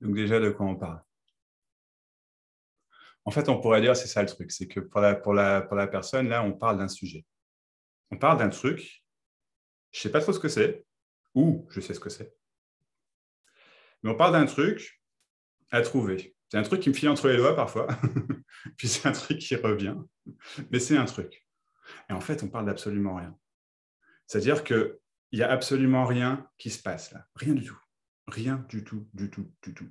Donc déjà, de quoi on parle? En fait, on pourrait dire, c'est ça le truc, c'est que pour la personne, là, on parle d'un sujet. On parle d'un truc, je ne sais pas trop ce que c'est, ou je sais ce que c'est, mais on parle d'un truc à trouver. C'est un truc qui me file entre les doigts parfois, puis c'est un truc qui revient, mais c'est un truc. Et en fait, on parle d'absolument rien. C'est-à-dire qu'il n'y a absolument rien qui se passe là, rien du tout. Rien du tout, du tout, du tout.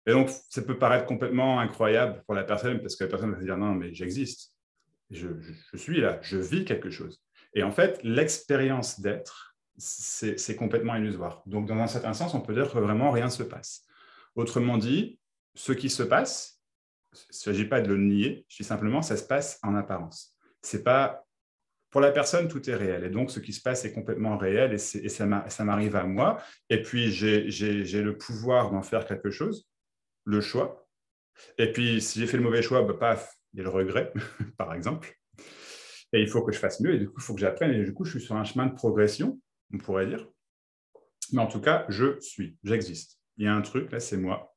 Et donc, ça peut paraître complètement incroyable pour la personne, parce que la personne va se dire, non, mais j'existe. Je suis là, je vis quelque chose. Et en fait, l'expérience d'être, c'est complètement illusoire. Donc, dans un certain sens, on peut dire que vraiment rien ne se passe. Autrement dit, ce qui se passe, il ne s'agit pas de le nier, je dis simplement, ça se passe en apparence. C'est pas, pour la personne, tout est réel. Et donc, ce qui se passe est complètement réel et ça m'arrive à moi. Et puis, j'ai le pouvoir d'en faire quelque chose, le choix. Et puis, si j'ai fait le mauvais choix, bah, paf, il y a le regret, par exemple. Et il faut que je fasse mieux, et du coup, il faut que j'apprenne. Et du coup, je suis sur un chemin de progression, on pourrait dire. Mais en tout cas, j'existe. Il y a un truc, là, c'est moi.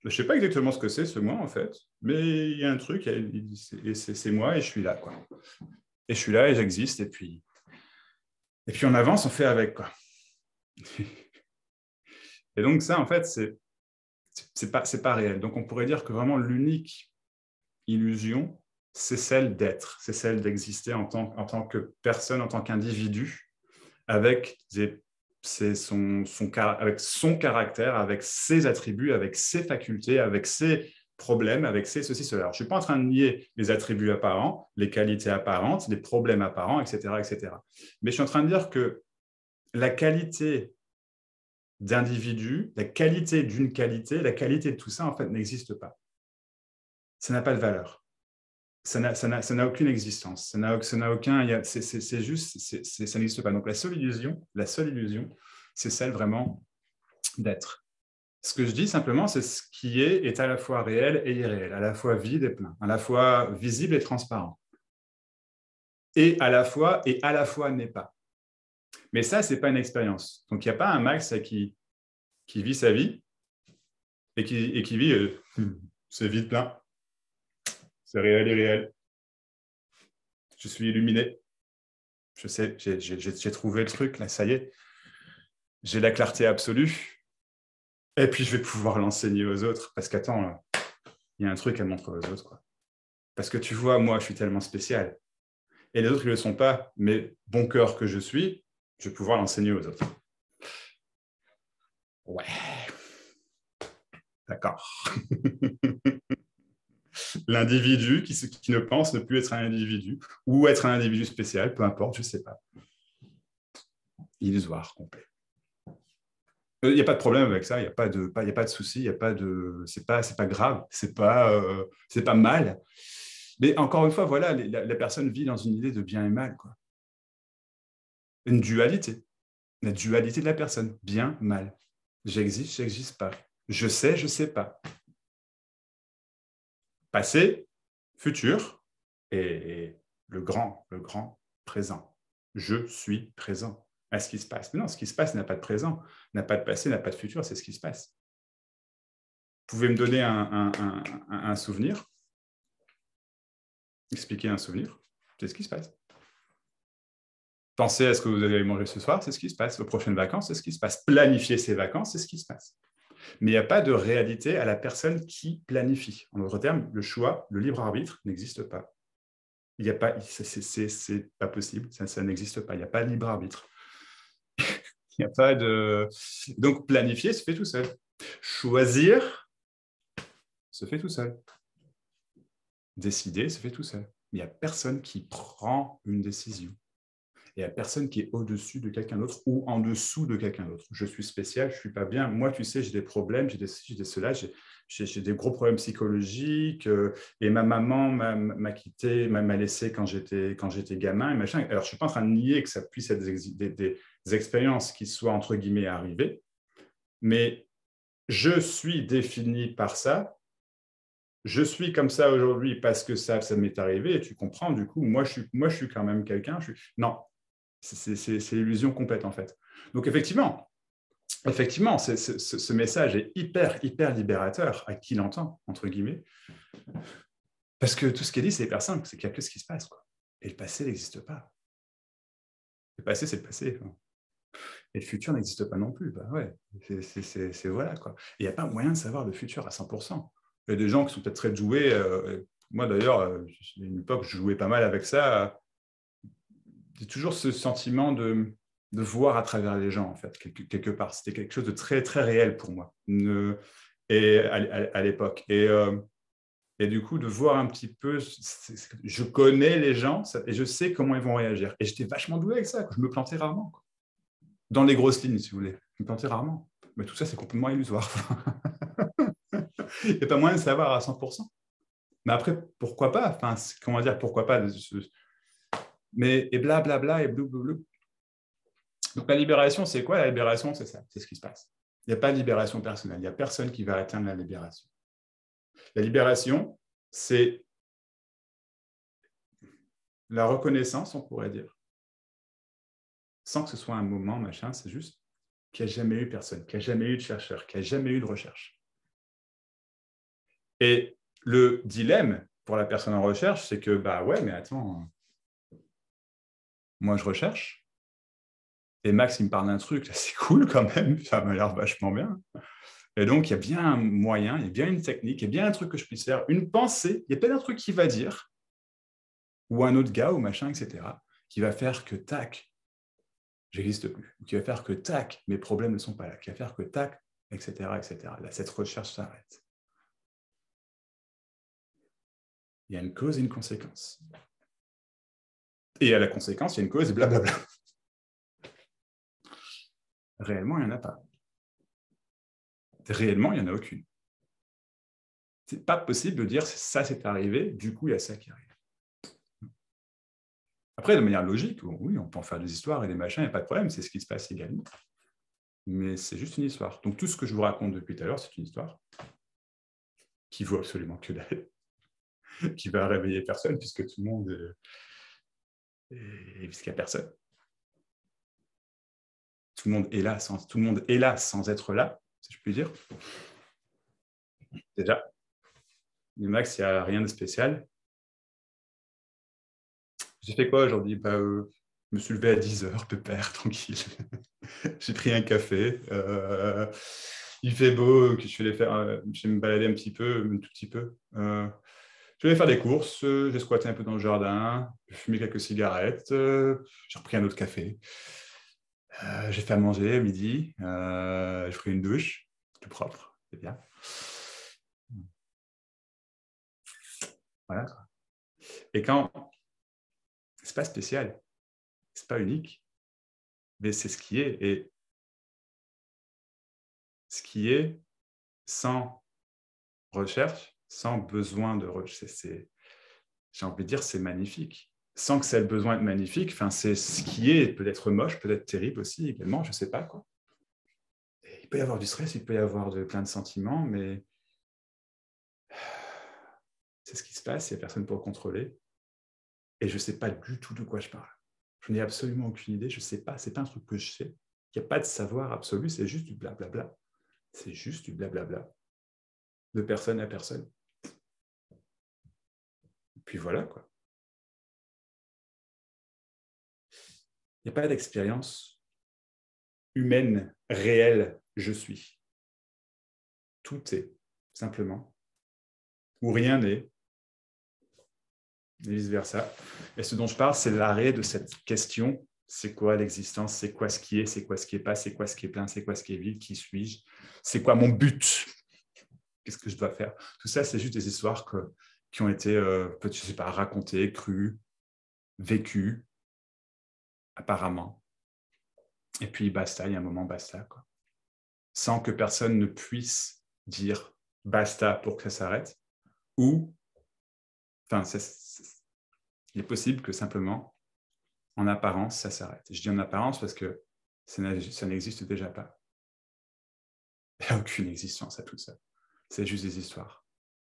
Je ne sais pas exactement ce que c'est, ce moi, en fait, mais il y a un truc, et c'est moi, et je suis là, quoi. Et je suis là, et j'existe, et puis on avance, on fait avec, quoi. Et donc, ça, en fait, c'est pas réel. Donc, on pourrait dire que vraiment l'unique illusion, c'est celle d'être, c'est celle d'exister en tant que personne, en tant qu'individu, avec, avec son caractère, avec ses attributs, avec ses facultés, avec ses problèmes, avec ses ceci, cela. Alors, je ne suis pas en train de nier les attributs apparents, les qualités apparentes, les problèmes apparents, etc., etc. Mais je suis en train de dire que la qualité d'individu, la qualité d'une qualité, la qualité de tout ça, en fait, n'existe pas. Ça n'a pas de valeur. Ça n'a aucune existence. Ça n'a aucun. C'est juste, ça n'existe pas. Donc la seule illusion, c'est celle vraiment d'être. Ce que je dis simplement, c'est ce qui est à la fois réel et irréel, à la fois vide et plein, à la fois visible et transparent, et à la fois n'est pas. Mais ça, c'est pas une expérience. Donc il n'y a pas un Max qui vit sa vie et qui vit c'est vide plein, c'est réel et réel. Je suis illuminé. Je sais, j'ai trouvé le truc, là, ça y est. J'ai la clarté absolue. Et puis, je vais pouvoir l'enseigner aux autres. Parce qu'attends, il y a un truc à montrer aux autres, quoi. Parce que tu vois, moi, je suis tellement spécial. Et les autres, ils ne le sont pas. Mais bon cœur que je suis, je vais pouvoir l'enseigner aux autres. Ouais, d'accord. L'individu qui ne pense ne plus être un individu ou être un individu spécial, peu importe, je ne sais pas. Illusoire, complet. Il n'y a pas de problème avec ça, il n'y a pas de souci, c'est pas grave, c'est pas mal. Mais encore une fois, voilà, la personne vit dans une idée de bien et mal, quoi. Une dualité, la dualité de la personne, bien, mal. J'existe, j'existe pas. Je sais pas. Passé, futur et le grand présent. Je suis présent à ce qui se passe. Mais non, ce qui se passe n'a pas de présent, n'a pas de passé, n'a pas de futur, c'est ce qui se passe. Vous pouvez me donner un souvenir, expliquer un souvenir, c'est ce qui se passe. Pensez à ce que vous allez manger ce soir, c'est ce qui se passe. Aux prochaines vacances, c'est ce qui se passe. Planifier ses vacances, c'est ce qui se passe. Mais il n'y a pas de réalité à la personne qui planifie. En d'autres termes, le choix, le libre arbitre n'existe pas. Il n'y a pas, c'est pas possible, ça n'existe pas. Il n'y a pas de libre arbitre. Il n'y a pas de. Donc planifier se fait tout seul. Choisir se fait tout seul. Décider se fait tout seul. Il n'y a personne qui prend une décision. Il n'y a personne qui est au-dessus de quelqu'un d'autre ou en dessous de quelqu'un d'autre. Je suis spécial, je ne suis pas bien. Moi, tu sais, j'ai des problèmes, j'ai des cela, j'ai des gros problèmes psychologiques. Et ma maman m'a quitté, m'a laissé quand j'étais gamin. Et machin. Alors, je ne suis pas en train de nier que ça puisse être des expériences qui soient, entre guillemets, arrivées. Mais je suis défini par ça. Je suis comme ça aujourd'hui parce que ça m'est arrivé. Et tu comprends, du coup, moi, je suis quand même quelqu'un. Non, c'est l'illusion complète, en fait. Donc, effectivement, effectivement, ce message est hyper, hyper libérateur à qui l'entend, entre guillemets. Parce que tout ce qui est dit, c'est hyper simple, c'est qu'il n'y a que ce qui se passe, quoi. Et le passé n'existe pas. Le passé, c'est le passé. Et le futur n'existe pas non plus. Bah ouais, c'est voilà, quoi. Il n'y a pas moyen de savoir le futur à 100%. Il y a des gens qui sont peut-être très doués. Moi, d'ailleurs, à une époque, je jouais pas mal avec ça. J'ai toujours ce sentiment de voir à travers les gens, en fait, quelque part. C'était quelque chose de très, très réel pour moi et à l'époque. Et du coup, de voir un petit peu, je connais les gens et je sais comment ils vont réagir. Et j'étais vachement doué avec ça, quoi. Je me plantais rarement, quoi. Dans les grosses lignes, si vous voulez. Je me plantais rarement. Mais tout ça, c'est complètement illusoire. Il n'y a pas moyen de savoir à 100%. Mais après, pourquoi pas, enfin, comment dire, pourquoi pas, mais et blablabla et blou. Donc la libération, c'est quoi? La libération, c'est ça, c'est ce qui se passe. Il n'y a pas de libération personnelle. Il n'y a personne qui va atteindre la libération. La libération, c'est la reconnaissance, on pourrait dire, sans que ce soit un moment, machin, c'est juste qu'il n'y a jamais eu personne, qu'il n'y a jamais eu de chercheur, qu'il n'y a jamais eu de recherche. Et le dilemme pour la personne en recherche, c'est que, bah ouais, mais attends, moi je recherche, et Max, il me parle d'un truc, là, c'est cool quand même, ça m'a l'air vachement bien. Et donc, il y a bien un moyen, il y a bien une technique, il y a bien un truc que je puisse faire, une pensée, il y a peut-être un truc qui va dire, ou un autre gars, ou machin, etc., qui va faire que, tac, j'existe plus, ou qui va faire que, tac, mes problèmes ne sont pas là, qui va faire que, tac, etc., etc. Là, cette recherche s'arrête. Il y a une cause et une conséquence. Et à la conséquence, il y a une cause et blablabla. Réellement, il n'y en a pas. Réellement, il n'y en a aucune. C'est pas possible de dire ça c'est arrivé, du coup il y a ça qui arrive. Après, de manière logique, oui, on peut en faire des histoires et des machins, il n'y a pas de problème, c'est ce qui se passe également. Mais c'est juste une histoire. Donc tout ce que je vous raconte depuis tout à l'heure, c'est une histoire qui vaut absolument que dalle, qui va réveiller personne, puisque tout le monde puisqu'il n'y a personne. Tout le monde est là sans être là, si je puis dire. Déjà, le max, il n'y a rien de spécial. J'ai fait quoi aujourd'hui? Je me suis levé à 10h, pépère, tranquille. J'ai pris un café. Il fait beau, je vais me balader un petit peu, un tout petit peu. Je vais faire des courses, j'ai squatté un peu dans le jardin, j'ai fumé quelques cigarettes, j'ai repris un autre café. J'ai fait à manger à midi, j'ai pris une douche, tout propre, c'est bien. Voilà. Et quand c'est pas spécial, c'est pas unique, mais c'est ce qui est. Et ce qui est sans recherche, sans besoin de recherche, j'ai envie de dire, c'est magnifique. Sans que ça ait le besoin d'être magnifique, c'est ce qui est peut-être moche, peut-être terrible aussi également, je ne sais pas quoi. Et il peut y avoir du stress, il peut y avoir plein de sentiments, mais c'est ce qui se passe, il n'y a personne pour le contrôler. Et je ne sais pas du tout de quoi je parle. Je n'ai absolument aucune idée, je ne sais pas, ce n'est pas un truc que je sais. Il n'y a pas de savoir absolu, c'est juste du blablabla. C'est juste du blablabla. De personne à personne. Et puis voilà, quoi. Il n'y a pas d'expérience humaine, réelle, je suis. Tout est, simplement. Ou rien n'est, et vice-versa. Et ce dont je parle, c'est l'arrêt de cette question. C'est quoi l'existence? C'est quoi ce qui est? C'est quoi ce qui n'est pas? C'est quoi ce qui est plein? C'est quoi ce qui est vide? Qui suis-je? C'est quoi mon but? Qu'est-ce que je dois faire? Tout ça, c'est juste des histoires qui ont été, je ne sais pas, racontées, crues, vécues, apparemment. Et puis, basta, il y a un moment, basta, quoi. Sans que personne ne puisse dire basta pour que ça s'arrête. Ou, il est possible que simplement, en apparence, ça s'arrête. Je dis en apparence parce que ça n'existe déjà pas. Il n'y a aucune existence à tout ça. C'est juste des histoires.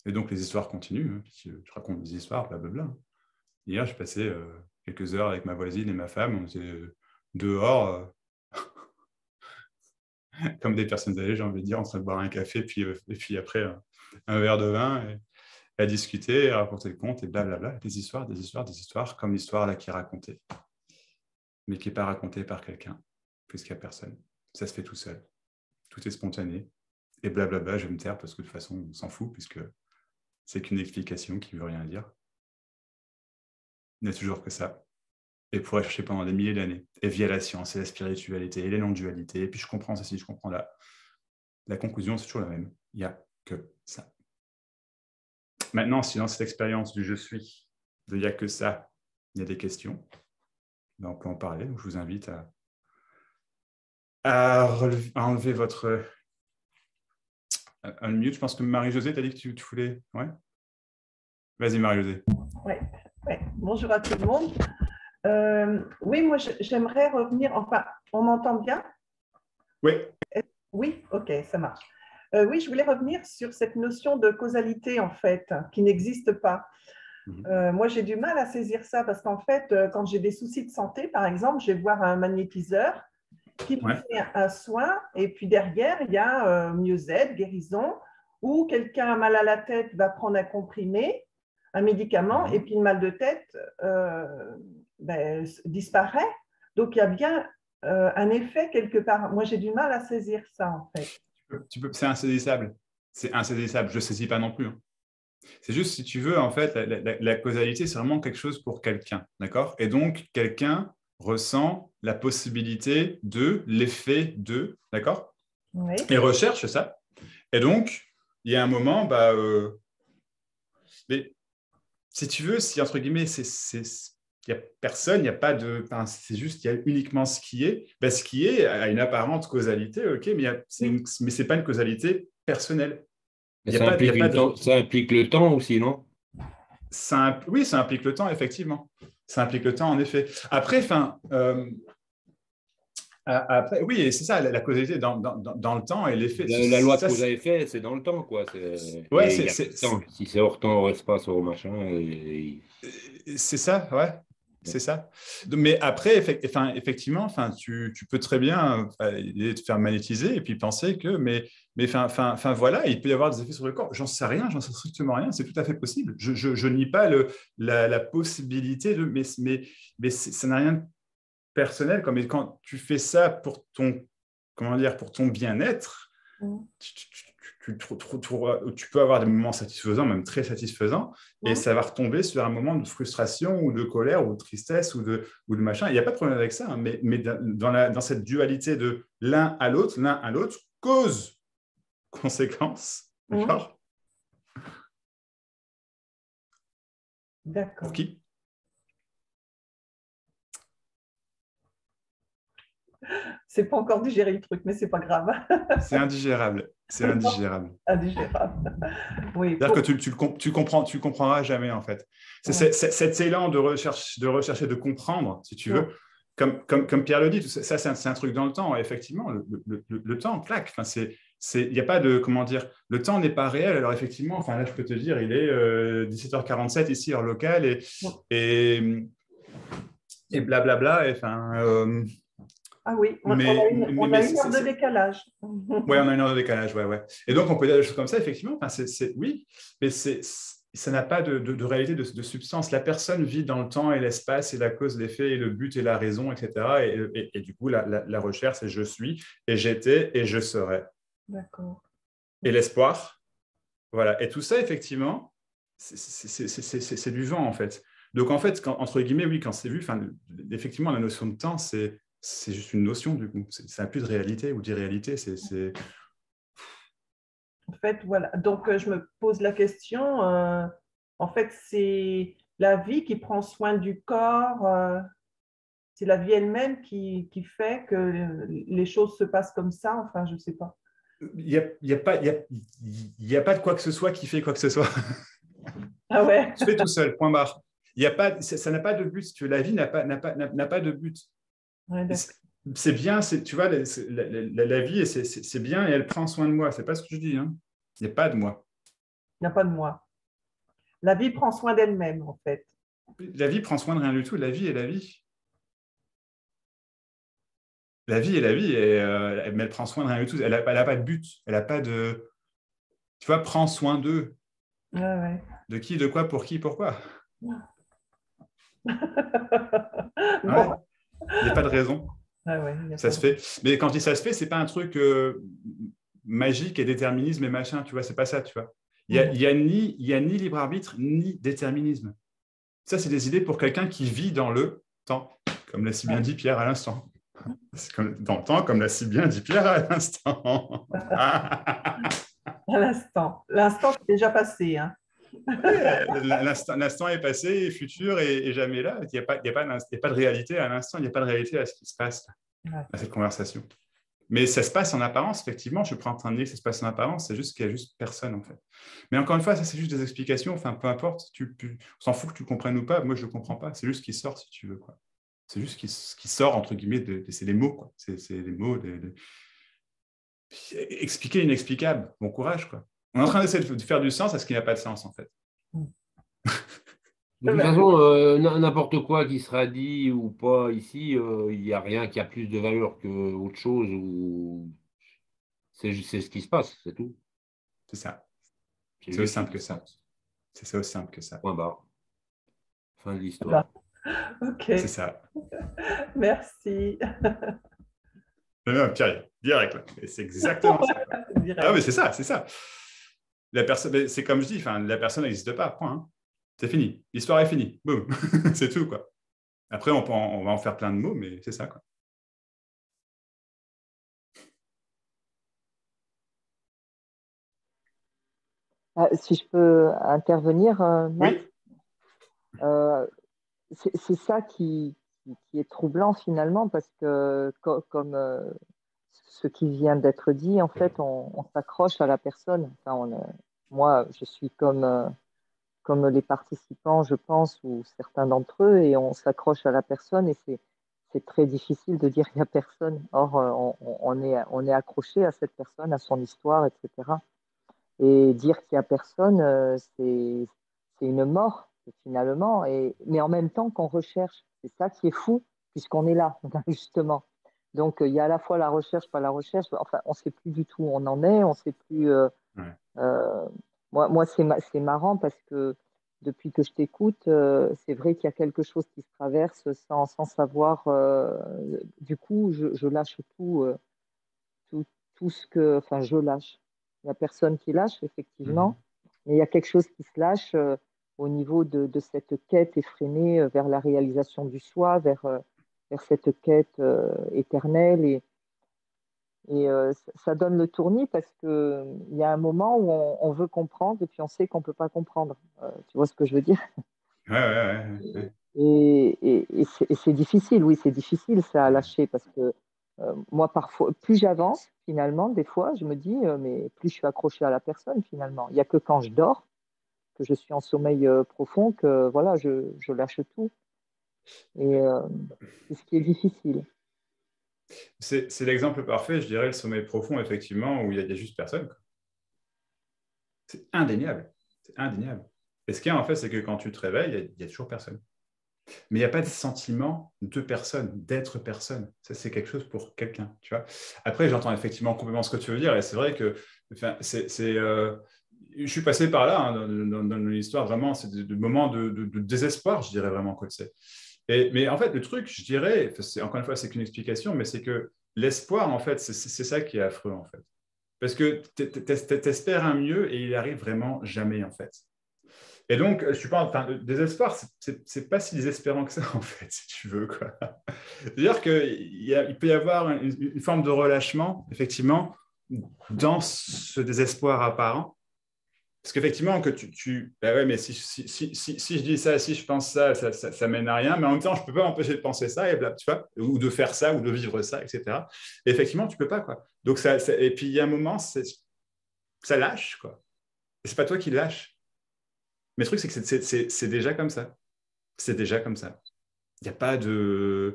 Et donc, les histoires continuent. Hein, je raconte des histoires, blablabla. Hier, j'ai passé quelques heures avec ma voisine et ma femme. On était dehors. comme des personnes âgées, j'ai envie de dire, en train de boire un café, et puis après un verre de vin, et à discuter, à raconter le conte, et blablabla. Des histoires, des histoires, des histoires, comme l'histoire là qui est racontée, mais qui n'est pas racontée par quelqu'un, puisqu'il n'y a personne. Ça se fait tout seul. Tout est spontané. Et blablabla, je vais me taire parce que de toute façon, on s'en fout, puisque c'est qu'une explication qui ne veut rien dire. Il n'y a toujours que ça. Et pour chercher pendant des milliers d'années. Et via la science et la spiritualité et les non-dualités. Et puis je comprends ceci, je comprends là. La conclusion, c'est toujours la même. Il n'y a que ça. Maintenant, si dans cette expérience du je suis, de il n'y a que ça, il y a des questions, ben on peut en parler. Donc je vous invite à enlever votre unmute. Je pense que Marie-Josée, tu as dit que tu voulais. Ouais. Vas-y, Marie-Josée. Ouais. Bonjour à tout le monde. Oui, moi, j'aimerais revenir. Enfin, on m'entend bien? Oui. Oui, ok, ça marche. Oui, je voulais revenir sur cette notion de causalité, en fait, qui n'existe pas. Moi, j'ai du mal à saisir ça parce qu'en fait, quand j'ai des soucis de santé, par exemple, je vais voir un magnétiseur qui me fait un soin et puis derrière, il y a mieux-être, guérison, ou quelqu'un a mal à la tête va prendre un comprimé, un médicament, et puis le mal de tête disparaît. Donc, il y a bien un effet quelque part. Moi, j'ai du mal à saisir ça, en fait. C'est insaisissable. C'est insaisissable. Je ne saisis pas non plus. C'est juste, si tu veux, en fait, la causalité, c'est vraiment quelque chose pour quelqu'un. D'accord? Et donc, quelqu'un ressent la possibilité de, l'effet de, d'accord? Oui. Et recherche ça. Et donc, il y a un moment, mais si tu veux, si entre guillemets, il n'y a personne, il n'y a pas de. Enfin, c'est juste, il y a uniquement ce qui est. Ce qui est a une apparente causalité, ok, mais ce n'est pas une causalité personnelle. Mais ça implique le temps aussi, non? Oui, ça implique le temps, effectivement. Ça implique le temps, en effet. Après, après oui, c'est ça, la causalité dans le temps et l'effet. La loi de cause à effet, c'est dans le temps, quoi. Ouais, il y a temps. Si c'est hors temps, hors espace, hors machin. C'est ça, ouais. C'est ça. Mais après, effectivement, tu peux très bien te faire magnétiser et puis penser que, mais voilà, il peut y avoir des effets sur le corps. J'en sais rien, j'en sais strictement rien. C'est tout à fait possible. Je nie pas la possibilité de, mais ça n'a rien de personnel. Quand tu fais ça pour ton, comment dire, pour ton bien-être, tu peux avoir des moments satisfaisants, même très satisfaisants, et ça va retomber sur un moment de frustration ou de colère ou de tristesse ou de machin. Il n'y a pas de problème avec ça, hein, mais dans cette dualité de l'un à l'autre, cause, conséquence, d'accord? D'accord. Pour qui? C'est pas encore digéré le truc, mais c'est pas grave. C'est indigérable. C'est indigérable. Indigérable. Oui. C'est-à-dire que tu comprendras jamais, en fait. C'est cet élan de rechercher, de comprendre, si tu veux. Comme Pierre le dit, ça, c'est un truc dans le temps. Effectivement, le temps claque. Enfin, il n'y a pas de, comment dire, le temps n'est pas réel. Alors, effectivement, enfin, là, je peux te dire, il est 17h47 ici, heure locale, et blablabla. Ah oui, on a une heure de décalage. Oui, on a une heure de décalage, ouais. Et donc, on peut dire des choses comme ça, effectivement. Enfin, oui, mais ça n'a pas de réalité, de substance. La personne vit dans le temps et l'espace, et la cause, l'effet, et le but, et la raison, etc. Et du coup, la recherche, c'est je suis, et j'étais, et je serai. D'accord. Et l'espoir, voilà. Et tout ça, effectivement, c'est du vent, en fait. Donc, en fait, entre guillemets, oui, quand c'est vu, effectivement, la notion de temps, c'est juste une notion, du coup. Ça n'a plus de réalité ou d'irréalité. En fait, voilà. Donc, je me pose la question. En fait, c'est la vie qui prend soin du corps. C'est la vie elle-même qui fait que les choses se passent comme ça. Enfin, je ne sais pas. Il n'y a pas de quoi que ce soit qui fait quoi que ce soit. Ah ouais. Tu fais tout seul, point barre. Ça n'a pas de but. La vie n'a pas de but. Ouais, c'est bien, tu vois, la vie, c'est bien et elle prend soin de moi. C'est pas ce que je dis. Hein. Il n'y a pas de moi. Il n'y a pas de moi. La vie prend soin d'elle-même, en fait. La vie prend soin de rien du tout. La vie est la vie. La vie est la vie, mais elle prend soin de rien du tout. Elle n'a pas de but. Elle n'a pas de... Tu vois, prends soin d'eux. Ouais. De qui, de quoi, pour qui, pourquoi. Bon. Il n'y a pas de raison. Ça se fait. Mais quand je dis ça se fait, ce n'est pas un truc magique et déterminisme et machin, tu vois, c'est pas ça, tu vois. Il y a ni libre arbitre, ni déterminisme. Ça, c'est des idées pour quelqu'un qui vit dans le temps, comme l'a si bien dit Pierre à l'instant. Dans le temps, comme l'a si bien dit Pierre à l'instant. À l'instant. L'instant est déjà passé. Hein. L'instant est passé, futur et jamais là. Il n'y a pas de réalité à l'instant, il n'y a pas de réalité à ce qui se passe à cette conversation. Mais ça se passe en apparence, effectivement. Je ne suis pas en train de dire que ça se passe en apparence, c'est juste qu'il n'y a juste personne, en fait. Mais encore une fois, ça, c'est juste des explications. Enfin, peu importe, on s'en fout que tu comprennes ou pas. Moi, je ne comprends pas. C'est juste ce qui sort, si tu veux, quoi. C'est juste ce qui sort, entre guillemets, c'est les mots, quoi. C'est les mots. Expliquer l'inexplicable. Bon courage, quoi. On est en train d'essayer de faire du sens à ce qui n'a pas de sens, en fait. De toute façon, n'importe quoi qui sera dit ou pas ici, il n'y a rien qui a plus de valeur qu'autre chose. C'est ce qui se passe, c'est tout. C'est ça. C'est aussi simple que ça. C'est ça aussi simple que ça. Point barre. Fin de l'histoire. Ok. C'est ça. Merci. Non, Pierre, direct, là. C'est exactement ça. Ah, mais c'est ça, c'est ça. La personne, c'est comme je dis, la personne n'existe pas, point. Hein. C'est fini. L'histoire est finie. Boum. C'est tout, quoi. Après, on va en faire plein de mots, mais c'est ça, quoi. Si je peux intervenir, Matt, oui. C'est ça qui est troublant finalement, parce que comme ce qui vient d'être dit, en fait, on s'accroche à la personne. Enfin, moi, je suis comme les participants, je pense, ou certains d'entre eux, et on s'accroche à la personne, et c'est très difficile de dire qu'il n'y a personne. Or, on est accroché à cette personne, à son histoire, etc. Et dire qu'il n'y a personne, c'est une mort, finalement. Mais en même temps qu'on recherche. C'est ça qui est fou, puisqu'on est là, justement. Donc, il y a à la fois la recherche, pas la recherche. Enfin, on ne sait plus du tout où on en est. On sait plus. Moi c'est marrant parce que depuis que je t'écoute, c'est vrai qu'il y a quelque chose qui se traverse sans savoir. Du coup, je lâche tout ce que. Enfin, je lâche. Il n'y a personne qui lâche, effectivement, mais il y a quelque chose qui se lâche au niveau de cette quête effrénée vers la réalisation du soi, vers cette quête éternelle. Et ça donne le tournis parce qu'il y a un moment où on veut comprendre et puis on sait qu'on ne peut pas comprendre. Tu vois ce que je veux dire? Ouais. Et c'est difficile, oui, c'est difficile ça à lâcher parce que moi, parfois, plus j'avance, finalement, des fois, je me dis, mais plus je suis accrochée à la personne, finalement. Il n'y a que quand je dors, que je suis en sommeil profond, que voilà, je lâche tout. Et c'est ce qui est difficile. C'est l'exemple parfait, je dirais, le sommeil profond, effectivement, où il y a juste personne. C'est indéniable. C'est indéniable. Et ce qu'il y a, en fait, c'est que quand tu te réveilles, il y a toujours personne. Mais il n'y a pas de sentiment de personne, d'être personne. Ça, c'est quelque chose pour quelqu'un, tu vois. Après, j'entends effectivement complètement ce que tu veux dire. Et c'est vrai que je suis passé par là dans l'histoire, vraiment, c'est des moments de désespoir, je dirais vraiment que c'est. Mais en fait, le truc, je dirais, encore une fois, c'est qu'une explication, mais c'est que l'espoir, en fait, c'est ça qui est affreux, en fait. Parce que tu espères un mieux et il arrive vraiment jamais, en fait. Et donc, je suis pas, enfin, le désespoir, c'est pas si désespérant que ça, en fait, si tu veux, quoi. C'est-à-dire qu'il peut y avoir une forme de relâchement, effectivement, dans ce désespoir apparent. Parce qu'effectivement, bah ouais, mais si je dis ça, si je pense ça mène à rien, mais en même temps, je ne peux pas m'empêcher de penser ça, et tu vois, ou de faire ça, ou de vivre ça, etc. Et effectivement, tu ne peux pas, quoi. Donc, et puis, il y a un moment, ça lâche, quoi. Et ce n'est pas toi qui lâche. Mais le truc, c'est que c'est déjà comme ça. C'est déjà comme ça. Il n'y a pas de...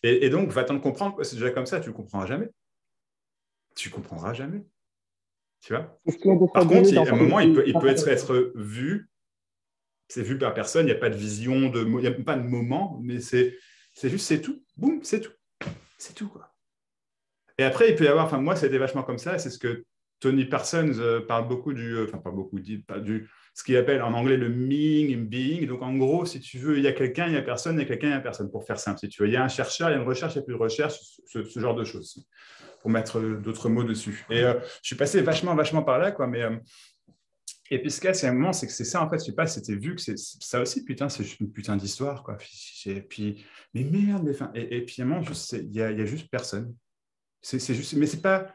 Et donc, va-t'en comprendre, c'est déjà comme ça, tu ne le comprendras jamais. Tu ne comprendras jamais. Tu vois. Par contre, à un moment, il peut être vu, c'est vu par personne, il n'y a pas de vision, il n'y a pas de moment, mais c'est juste, c'est tout. Boum, c'est tout. C'est tout, quoi. Et après, il peut y avoir, enfin, moi, c'était vachement comme ça, c'est ce que Tony Parsons parle beaucoup ce qu'il appelle en anglais le meaning and being. Donc, en gros, si tu veux, il y a quelqu'un, il y a personne, il y a quelqu'un, il y a personne, pour faire simple, si tu veux. Il y a un chercheur, il y a une recherche, il n'y a plus de recherche, ce genre de choses, pour mettre d'autres mots dessus. Et je suis passé vachement par là, quoi, mais... Et puis, ce qu'il y a, c'est un moment, c'est que c'est ça, en fait, je sais pas, c'était vu que c'est ça aussi, putain, c'est juste une putain d'histoire, quoi. Puis, mais merde, mais, et puis, à un moment, il y a juste personne. C'est juste, mais c'est pas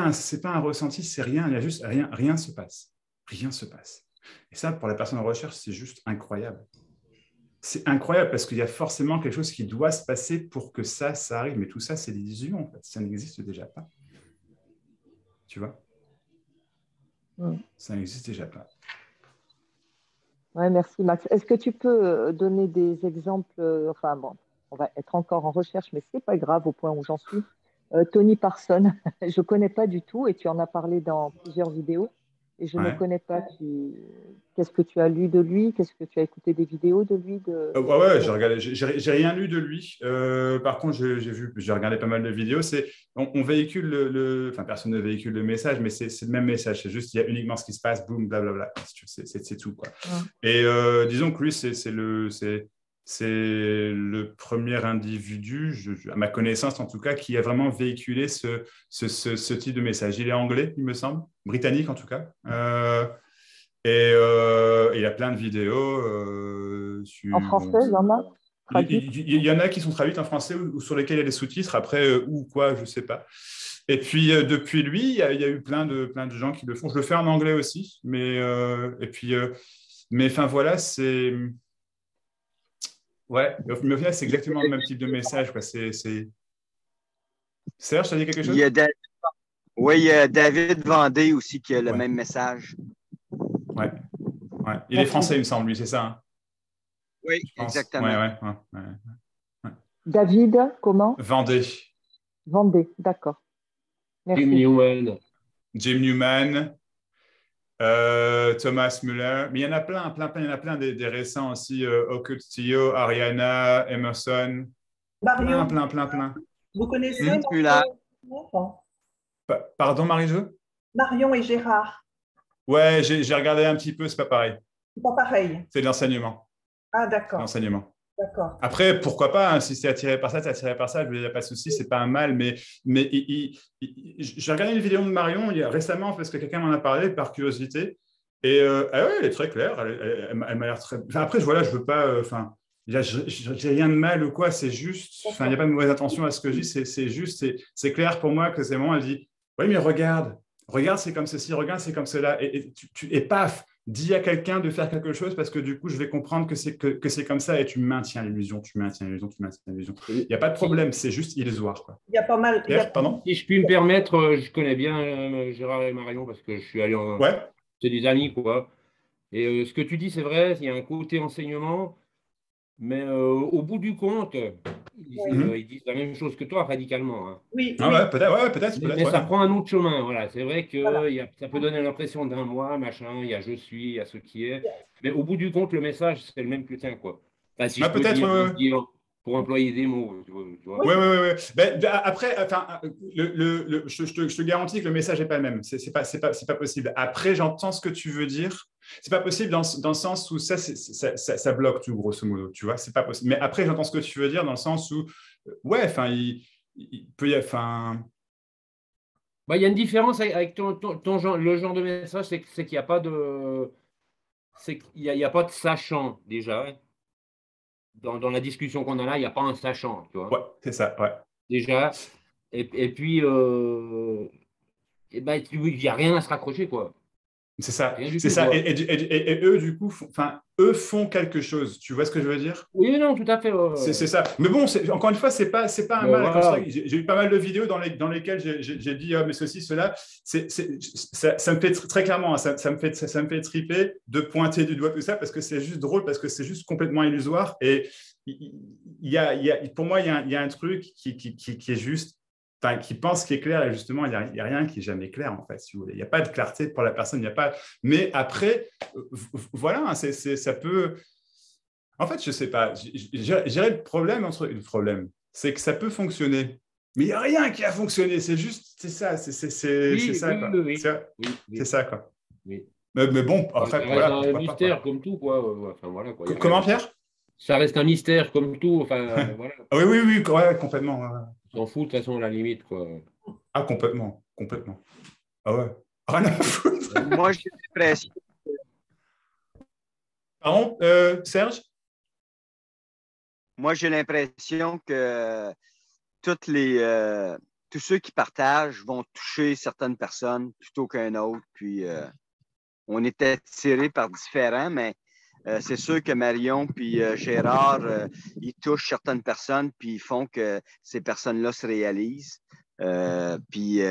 un ressenti, c'est rien, il y a juste rien se passe. Rien se passe. Et ça, pour la personne en recherche, c'est juste incroyable. C'est incroyable parce qu'il y a forcément quelque chose qui doit se passer pour que ça arrive. Mais tout ça, c'est des illusions, en fait. Ça n'existe déjà pas. Tu vois ? Ça n'existe déjà pas. Ouais, merci Max. Est-ce que tu peux donner des exemples, enfin bon, on va être encore en recherche, mais c'est pas grave au point où j'en suis. Tony Parsons, je ne connais pas du tout et tu en as parlé dans plusieurs vidéos et je ne connais pas. Qu'est-ce que tu as lu de lui? Qu'est-ce que tu as écouté des vidéos de lui Ouais, j'ai rien lu de lui. Par contre, j'ai regardé pas mal de vidéos. On véhicule enfin, personne ne véhicule le message, mais c'est le même message. C'est juste, il y a uniquement ce qui se passe, boum, blablabla. C'est tout, quoi. Et disons que lui, c'est le premier individu, à ma connaissance en tout cas, qui a vraiment véhiculé ce type de message. Il est anglais, il me semble, britannique en tout cas. Et il y a plein de vidéos. En français, il y en a traduites? Il y en a qui sont traduites en français ou sur lesquelles il y a des sous-titres. Après, ou quoi, je ne sais pas. Et puis, depuis lui, il y a eu plein de gens qui le font. Je le fais en anglais aussi. Mais enfin, voilà, c'est... Ouais, mais au final, c'est exactement le même type de message, quoi. Serge, tu as dit quelque chose? Oui, il y a David Vendée aussi qui a le même message. Ouais. Il est français, il me semble, lui, c'est ça, hein? Oui, exactement. Ouais. David, comment? Vendée, d'accord. Merci. Jim Newman, Thomas Muller. Mais il y en a plein. Il y en a plein des récents aussi. Occultio, Ariana, Emerson. Marion. Plein. Vous connaissez Pardon, Marie-Jo? Marion et Gérard. Ouais, j'ai regardé un petit peu, c'est pas pareil. C'est pas pareil. C'est de l'enseignement. Ah, d'accord. L'enseignement. D'accord. Après, pourquoi pas, hein, si c'est attiré par ça, c'est attiré par ça, il n'y a pas de souci, c'est pas un mal. Mais j'ai regardé une vidéo de Marion récemment parce que quelqu'un m'en a parlé par curiosité. Et ouais, elle est très claire, elle m'a l'air très. Enfin, après, voilà, je veux pas. J'ai rien de mal ou quoi, c'est juste. Enfin, il n'y a pas de mauvaise intention à ce que je dis, c'est juste, c'est clair pour moi que c'est moment, elle dit oui, mais regarde, c'est comme ceci, regarde, c'est comme cela. Et paf, dis à quelqu'un de faire quelque chose parce que du coup, je vais comprendre que c'est comme ça et tu maintiens l'illusion. Il n'y a pas de problème, c'est juste illusoire, quoi. Il y a pas mal. Pardon ? Si je puis me permettre, je connais bien Gérard et Marion parce que je suis allé en. Ouais. C'est des amis, quoi. Et ce que tu dis, c'est vrai, il y a un côté enseignement, mais au bout du compte, ils disent la même chose que toi, radicalement. Hein. Oui. Ouais, peut-être. Mais ça prend un autre chemin. Voilà. C'est vrai que ça peut donner l'impression d'un moi, machin, il y a je suis, il y a ce qui est. Mais au bout du compte, le message, c'est le même que le tien, quoi. Enfin, si je peux dire, pour employer des mots. Tu vois. Ouais. Ben, après, enfin, je te garantis que le message n'est pas le même. C'est pas possible. Après, j'entends ce que tu veux dire. C'est pas possible dans le sens où ça bloque tout, grosso modo. Tu vois, c'est pas possible. Mais après, j'entends ce que tu veux dire dans le sens où, ouais, enfin, il peut y avoir. Il y a une différence avec ton genre, le genre de message, c'est qu'il n'y a pas de. Il y a pas de sachant, déjà. Dans la discussion qu'on a là, il n'y a pas un sachant, tu vois. Ouais, c'est ça, ouais. Déjà. Et puis, il n'y a rien à se raccrocher, quoi. C'est ça. Et eux, du coup, eux font quelque chose. Tu vois ce que je veux dire? Oui, non, tout à fait. C'est ça. Mais bon, encore une fois, c'est pas un mal. Voilà. J'ai eu pas mal de vidéos dans lesquelles j'ai dit mais ceci, cela. Ça me fait très clairement, ça me fait triper de pointer du doigt tout ça parce que c'est juste drôle, parce que c'est juste complètement illusoire. Et pour moi, il y a un truc qui est juste. Enfin, qui pense qu'il est clair, et justement, il n'y a rien qui est jamais clair, en fait, si vous voulez. Il n'y a pas de clarté pour la personne, il n'y a pas... Mais après, voilà, ça peut... En fait, je ne sais pas. Je dirais le problème, c'est que ça peut fonctionner Mais il n'y a rien qui a fonctionné. C'est juste, c'est ça. C'est ça, quoi. C'est ça, quoi. Oui. Mais bon, en fait, voilà. Un mystère comme tout, quoi. Enfin, voilà, quoi. Comment, Pierre? Ça reste un mystère comme tout. Enfin, voilà. Oui, ouais, complètement. Ouais. On s'en fout de toute façon, à la limite, quoi. Ah, complètement. Ah ouais. Rien à foutre. Moi, j'ai l'impression. Pardon, Serge? Moi, j'ai l'impression que tous ceux qui partagent vont toucher certaines personnes plutôt qu'un autre. Puis, on est attirés par différents, mais c'est sûr que Marion puis Gérard, ils touchent certaines personnes, puis ils font que ces personnes-là se réalisent. Puis,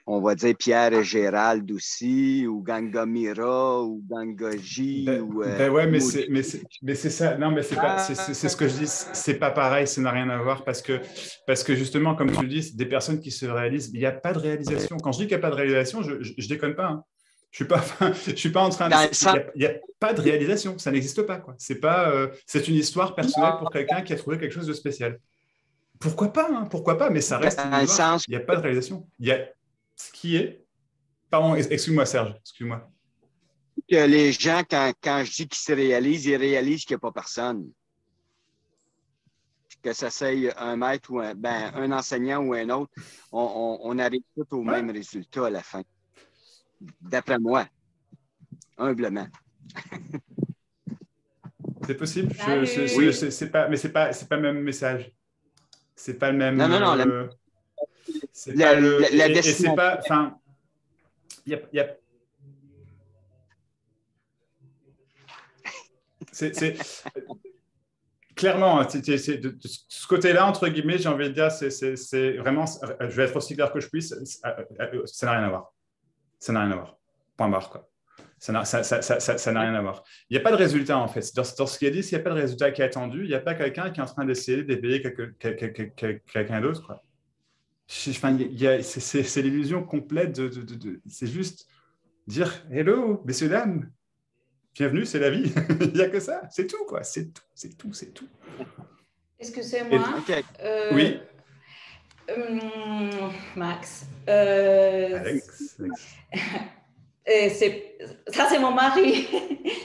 on va dire Pierre et Gérald aussi, ou Gangamira, ou Gangoji. Ouais, mais c'est ça. Non, mais c'est ce que je dis. C'est pas pareil, ça n'a rien à voir parce que justement, comme tu le dis, des personnes qui se réalisent, il n'y a pas de réalisation. Quand je dis qu'il n'y a pas de réalisation, je déconne pas. Hein. Je suis pas en train de. Il n'y a pas de réalisation, ça n'existe pas. Quoi. C'est une histoire personnelle pour quelqu'un qui a trouvé quelque chose de spécial. Pourquoi pas, hein, pourquoi pas, mais ça reste une histoire. Il n'y a pas de réalisation. Il y a ce qui est. Pardon, excuse-moi, Serge, excuse-moi. Que les gens, quand je dis qu'ils se réalisent, ils réalisent qu'il n'y a pas personne. Que ça soit un maître ou un enseignant ou un autre, on arrive tous au même résultat à la fin. D'après moi, humblement. C'est possible. C'est pas le même message. C'est pas le même. Non. C'est pas le. Et c'est pas. Enfin, il y a. C'est clairement, de ce côté-là, entre guillemets, j'ai envie de dire, c'est vraiment. Je vais être aussi clair que je puisse. Ça n'a rien à voir. Ça n'a rien à voir. Point barre, quoi. Ça n'a rien à voir. Il n'y a pas de résultat, en fait. Dans ce qu'il a dit, s'il n'y a pas de résultat qui est attendu, il n'y a pas quelqu'un qui est en train d'essayer d'éveiller quelqu'un d'autre, quoi. Enfin, c'est l'illusion complète c'est juste dire « Hello, messieurs, dames, bienvenue, c'est la vie. » Il n'y a que ça, c'est tout, quoi. C'est tout. Est-ce que c'est moi? Oui. Max. Alex. Ça, c'est mon mari.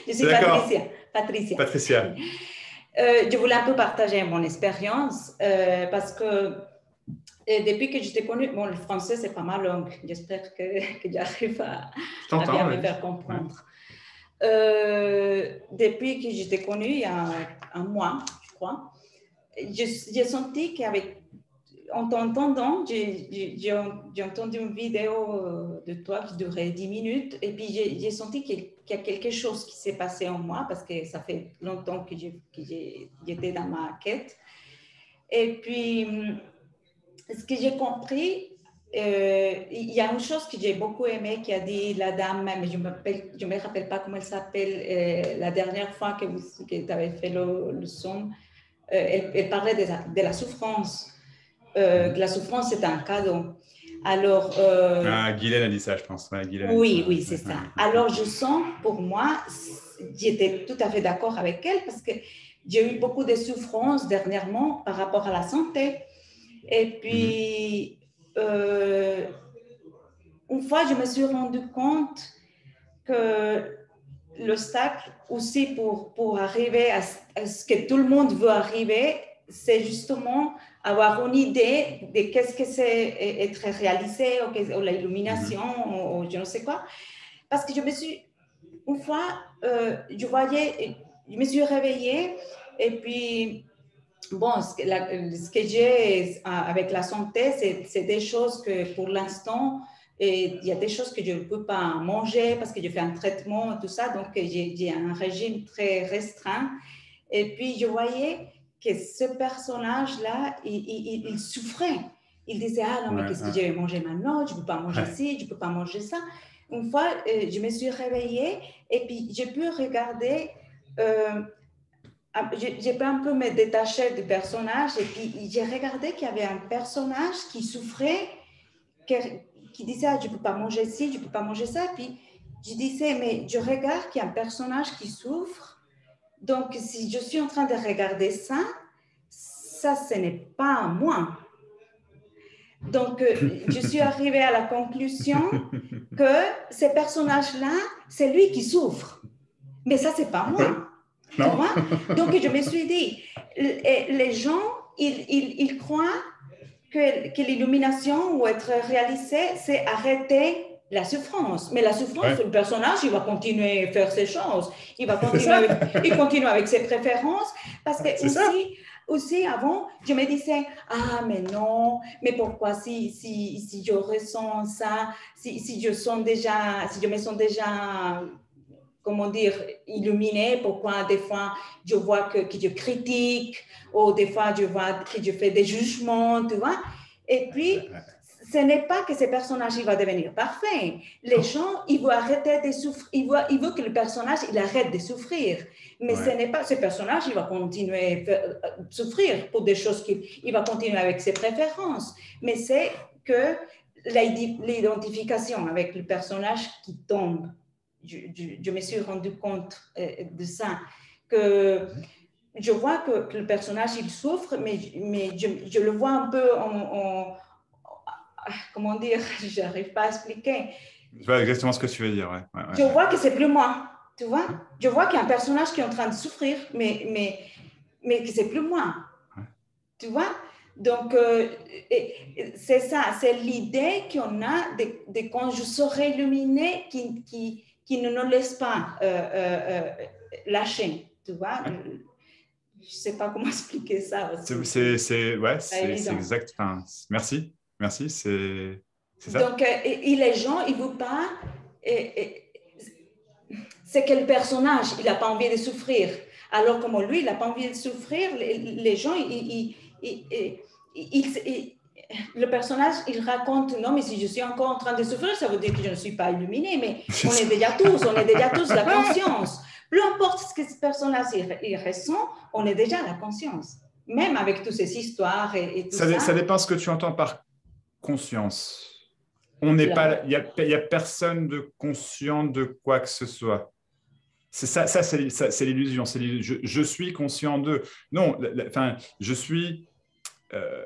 Je suis Patricia. Je voulais un peu partager mon expérience parce que depuis que je t'ai connue, bon, le français, c'est pas ma langue. J'espère que j'arrive à bien me faire comprendre. Ouais. Depuis que je t'ai connue, il y a un mois, je crois, j'ai senti qu'avec en t'entendant, j'ai entendu une vidéo de toi qui durait 10 minutes et puis j'ai senti qu'il y a quelque chose qui s'est passé en moi parce que ça fait longtemps que j'étais dans ma quête. Et puis, ce que j'ai compris, il y a une chose que j'ai beaucoup aimée qui a dit la dame, mais je ne me rappelle pas comment elle s'appelle, la dernière fois que tu avais fait le son, elle parlait de la souffrance. La souffrance, c'est un cadeau. Alors, Guylaine a dit ça, je pense. Ouais, oui, c'est ça. Alors, je sens, pour moi, j'étais tout à fait d'accord avec elle parce que j'ai eu beaucoup de souffrances dernièrement par rapport à la santé. Et puis, une fois, je me suis rendu compte que l'obstacle aussi pour arriver à ce que tout le monde veut arriver, c'est justement avoir une idée de qu'est-ce que c'est être réalisé ou l'illumination ou je ne sais quoi. Parce que je me suis, une fois, je me suis réveillée et puis, bon, ce que j'ai avec la santé, c'est des choses que pour l'instant, il y a des choses que je ne peux pas manger parce que je fais un traitement, tout ça, donc j'ai un régime très restreint. Et puis, je voyais que ce personnage-là, il souffrait. Il disait, ah non, mais qu'est-ce que je vais manger maintenant? Je ne peux pas manger ci, je ne peux pas manger ça. Une fois, je me suis réveillée et puis j'ai pu regarder, j'ai pu un peu me détacher du personnage et puis j'ai regardé qu'il y avait un personnage qui souffrait, qui disait, ah, je ne peux pas manger ci, je ne peux pas manger ça. Puis je disais, mais je regarde qu'il y a un personnage qui souffre. Donc, si je suis en train de regarder ça, ce n'est pas moi. Donc, je suis arrivée à la conclusion que ces personnages-là, c'est lui qui souffre. Mais ça, c'est pas moi. Tu vois? Donc, je me suis dit, les gens, ils croient que l'illumination ou être réalisé, c'est arrêter la souffrance. Mais la souffrance, le personnage, il va continuer à faire ses choses. Il va continuer avec ses préférences. Parce que aussi, avant, je me disais, ah, mais non, mais pourquoi si je ressens ça, si je me sens déjà, comment dire, illuminée, pourquoi des fois je vois que je critique, ou des fois je vois que je fais des jugements, tu vois. Et puis, ce n'est pas que ce personnage il va devenir parfait. Les gens, ils vont arrêter de souffrir, ils veulent que le personnage il arrête de souffrir. Mais ce n'est pas ce personnage, il va continuer à souffrir pour des choses qu'il va continuer avec ses préférences. Mais c'est que l'identification avec le personnage qui tombe. Je me suis rendu compte de ça, que je vois que le personnage, il souffre, mais je le vois un peu comment dire, je n'arrive pas à expliquer. Je vois exactement ce que tu veux dire. Je vois que c'est plus moi, tu vois. Je vois qu'il y a un personnage qui est en train de souffrir, mais que c'est plus moi, tu vois. Donc, c'est ça, c'est l'idée qu'on a de quand je serai illuminée qui ne nous laisse pas lâcher, tu vois. Je ne sais pas comment expliquer ça. C'est exact. Enfin, merci, c'est ça. Donc, et les gens, ils ne veulent pas... c'est que le personnage, il n'a pas envie de souffrir. Alors, comme lui, il n'a pas envie de souffrir, les gens, le personnage, il raconte, non, mais si je suis encore en train de souffrir, ça veut dire que je ne suis pas illuminé, mais on est déjà tous la conscience. Peu importe ce que ce personnage il ressent, on est déjà la conscience. Même avec toutes ces histoires et tout ça. Ça dépend ce que tu entends par conscience. On n'est pas, il y a personne de conscient de quoi que ce soit. C'est ça c'est l'illusion. Je suis conscient de. Non, enfin, je suis.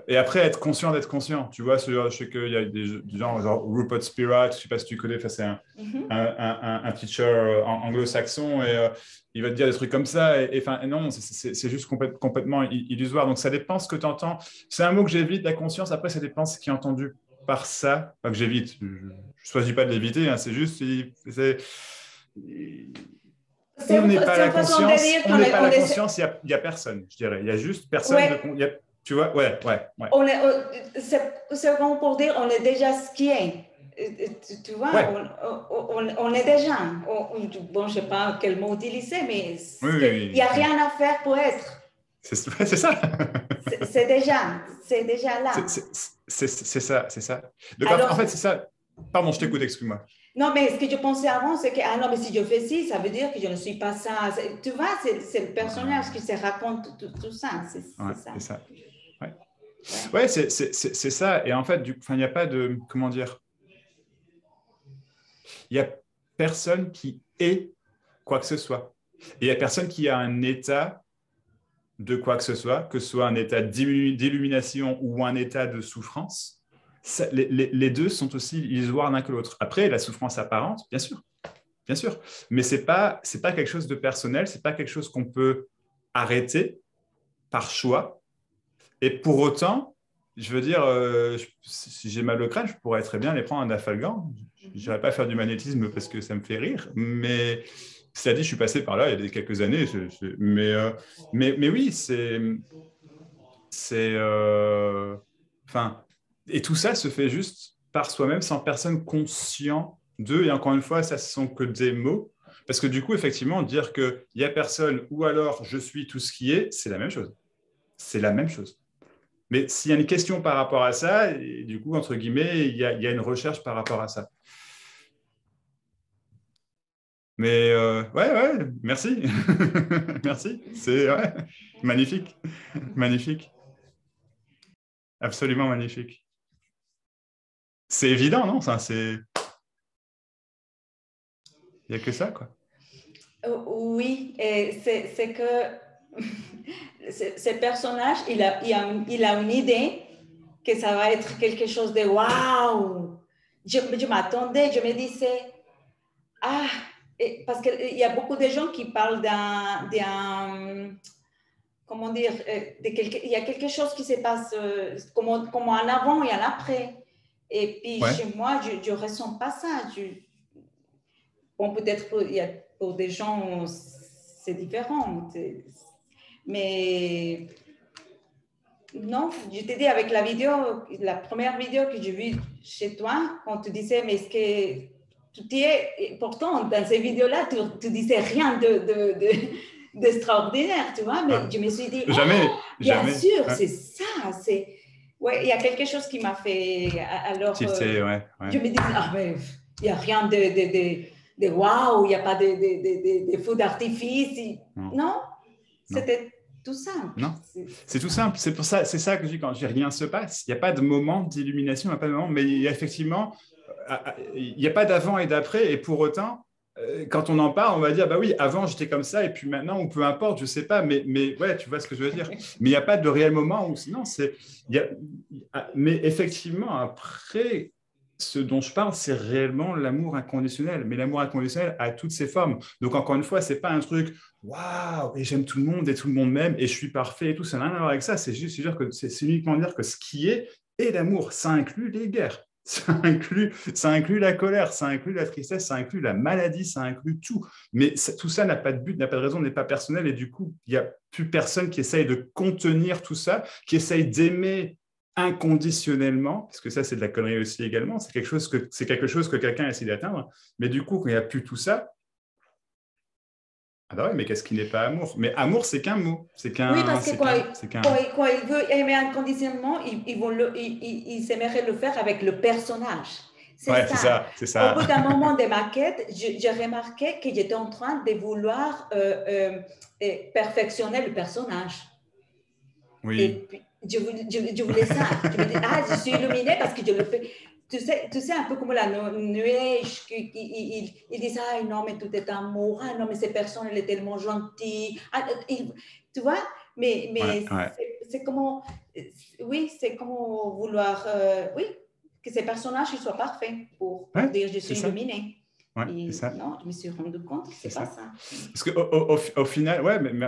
Et après, être conscient d'être conscient. Tu vois, je sais qu'il y a des gens, genre Rupert Spira, je ne sais pas si tu connais, c'est un teacher anglo-saxon, et il va te dire des trucs comme ça. Et non, c'est juste complètement illusoire. Donc, ça dépend ce que tu entends. C'est un mot que j'évite, la conscience. Après, ça dépend ce qui est entendu par ça. Enfin, que j'évite. Je ne choisis pas de l'éviter. Hein, c'est juste. On n'est pas la conscience. On n'est pas la conscience. Il n'y a personne, je dirais. Il y a juste personne. Ouais. Tu vois, ouais. C'est vraiment pour dire on est déjà ce qui est. Tu vois, on est déjà. Bon, je ne sais pas quel mot utiliser, mais il n'y a rien à faire pour être. C'est ça. C'est déjà là. C'est ça. Donc, alors, en fait, c'est ça. Pardon, je t'écoute, excuse-moi. Non, mais ce que je pensais avant, c'est que non, mais si je fais ci, ça veut dire que je ne suis pas ça. Tu vois, c'est le personnage qui se raconte tout ça. C'est ça. Ouais, c'est ça. Et en fait, il n'y a pas de... Comment dire? Il n'y a personne qui est quoi que ce soit. Et il n'y a personne qui a un état de quoi que ce soit un état d'illumination ou un état de souffrance. Les deux sont aussi illusoires l'un que l'autre. Après, la souffrance apparente, bien sûr. Mais ce n'est pas quelque chose de personnel, ce n'est pas quelque chose qu'on peut arrêter par choix. Et pour autant, je veux dire, si j'ai mal au crâne, je pourrais très bien les prendre un afalgan. Je n'irai pas faire du magnétisme parce que ça me fait rire. Mais cela dit, je suis passé par là il y a quelques années. Mais oui, et tout ça se fait juste par soi-même, sans personne conscient d'eux. Et encore une fois, ça ne sont que des mots. Parce que du coup, effectivement, dire qu'il n'y a personne ou alors je suis tout ce qui est, c'est la même chose. C'est la même chose. Mais s'il y a une question par rapport à ça, et du coup, entre guillemets, il y a une recherche par rapport à ça. Mais merci. Merci. C'est magnifique. Magnifique. Absolument magnifique. C'est évident, non? Il n'y a que ça, quoi. Oui, c'est que ce personnage, il a une idée que ça va être quelque chose de waouh. Je m'attendais, je me disais, ah, parce qu'il y a beaucoup de gens qui parlent comment dire, il y a quelque chose qui se passe comme en avant et en après. Et puis chez moi, je ne ressens pas ça. Bon, peut-être pour des gens, c'est différent. Mais non, je t'ai dit avec la vidéo, la première vidéo que j'ai vue chez toi, on te disait, mais est-ce que tu es, pourtant, dans ces vidéos-là, tu ne disais rien d'extraordinaire, tu vois, mais je me suis dit, bien sûr, c'est ça, ouais, il y a quelque chose qui m'a fait, alors, je me dis, ah, mais il n'y a rien de waouh, il n'y a pas de feu d'artifice, non, c'était tout simple. Non, c'est tout simple. C'est pour ça, c'est ça que je dis quand rien se passe. Il n'y a pas de moment d'illumination, il n'y a pas de moment, mais il y a effectivement, il n'y a pas d'avant et d'après. Et pour autant, quand on en parle, on va dire, bah oui, avant j'étais comme ça, et puis maintenant, ou peu importe, je ne sais pas, mais ouais, tu vois ce que je veux dire. Mais il n'y a pas de réel moment où, sinon, mais effectivement, après, ce dont je parle, c'est réellement l'amour inconditionnel. Mais l'amour inconditionnel a toutes ses formes. Donc, encore une fois, ce n'est pas un truc waouh, et j'aime tout le monde et tout le monde m'aime et je suis parfait et tout. Ça n'a rien à voir avec ça. C'est juste dire que c'est uniquement dire que ce qui est l'amour. Ça inclut les guerres. Ça inclut la colère, ça inclut la tristesse, ça inclut la maladie, ça inclut tout. Mais tout ça n'a pas de but, n'a pas de raison, n'est pas personnel. Et du coup, il n'y a plus personne qui essaye de contenir tout ça, qui essaye d'aimer inconditionnellement, parce que ça, c'est de la connerie aussi également. C'est quelque chose que quelqu'un essaie d'atteindre. Mais du coup, quand il n'y a plus tout ça, ah bah oui, mais qu'est-ce qui n'est pas amour? Mais amour, c'est qu'un mot. Oui, parce que quand il veut aimer inconditionnellement, il s'aimerait le faire avec le personnage. C'est ça. Au bout d'un moment de ma quête, j'ai remarqué que j'étais en train de vouloir perfectionner le personnage. Oui. Et puis, je voulais ça. Je me dis, je suis illuminée parce que je le fais. Tu sais un peu comme la nuage, il dit ça, non, mais tout est amour, non, mais cette personne, elle est tellement gentille. Tu vois, mais c'est comment, oui, c'est comment vouloir, que ces personnages soient parfaits pour dire je suis illuminée. Ouais, ça. Non, je me suis rendu compte que c'est pas ça. Parce qu'au final,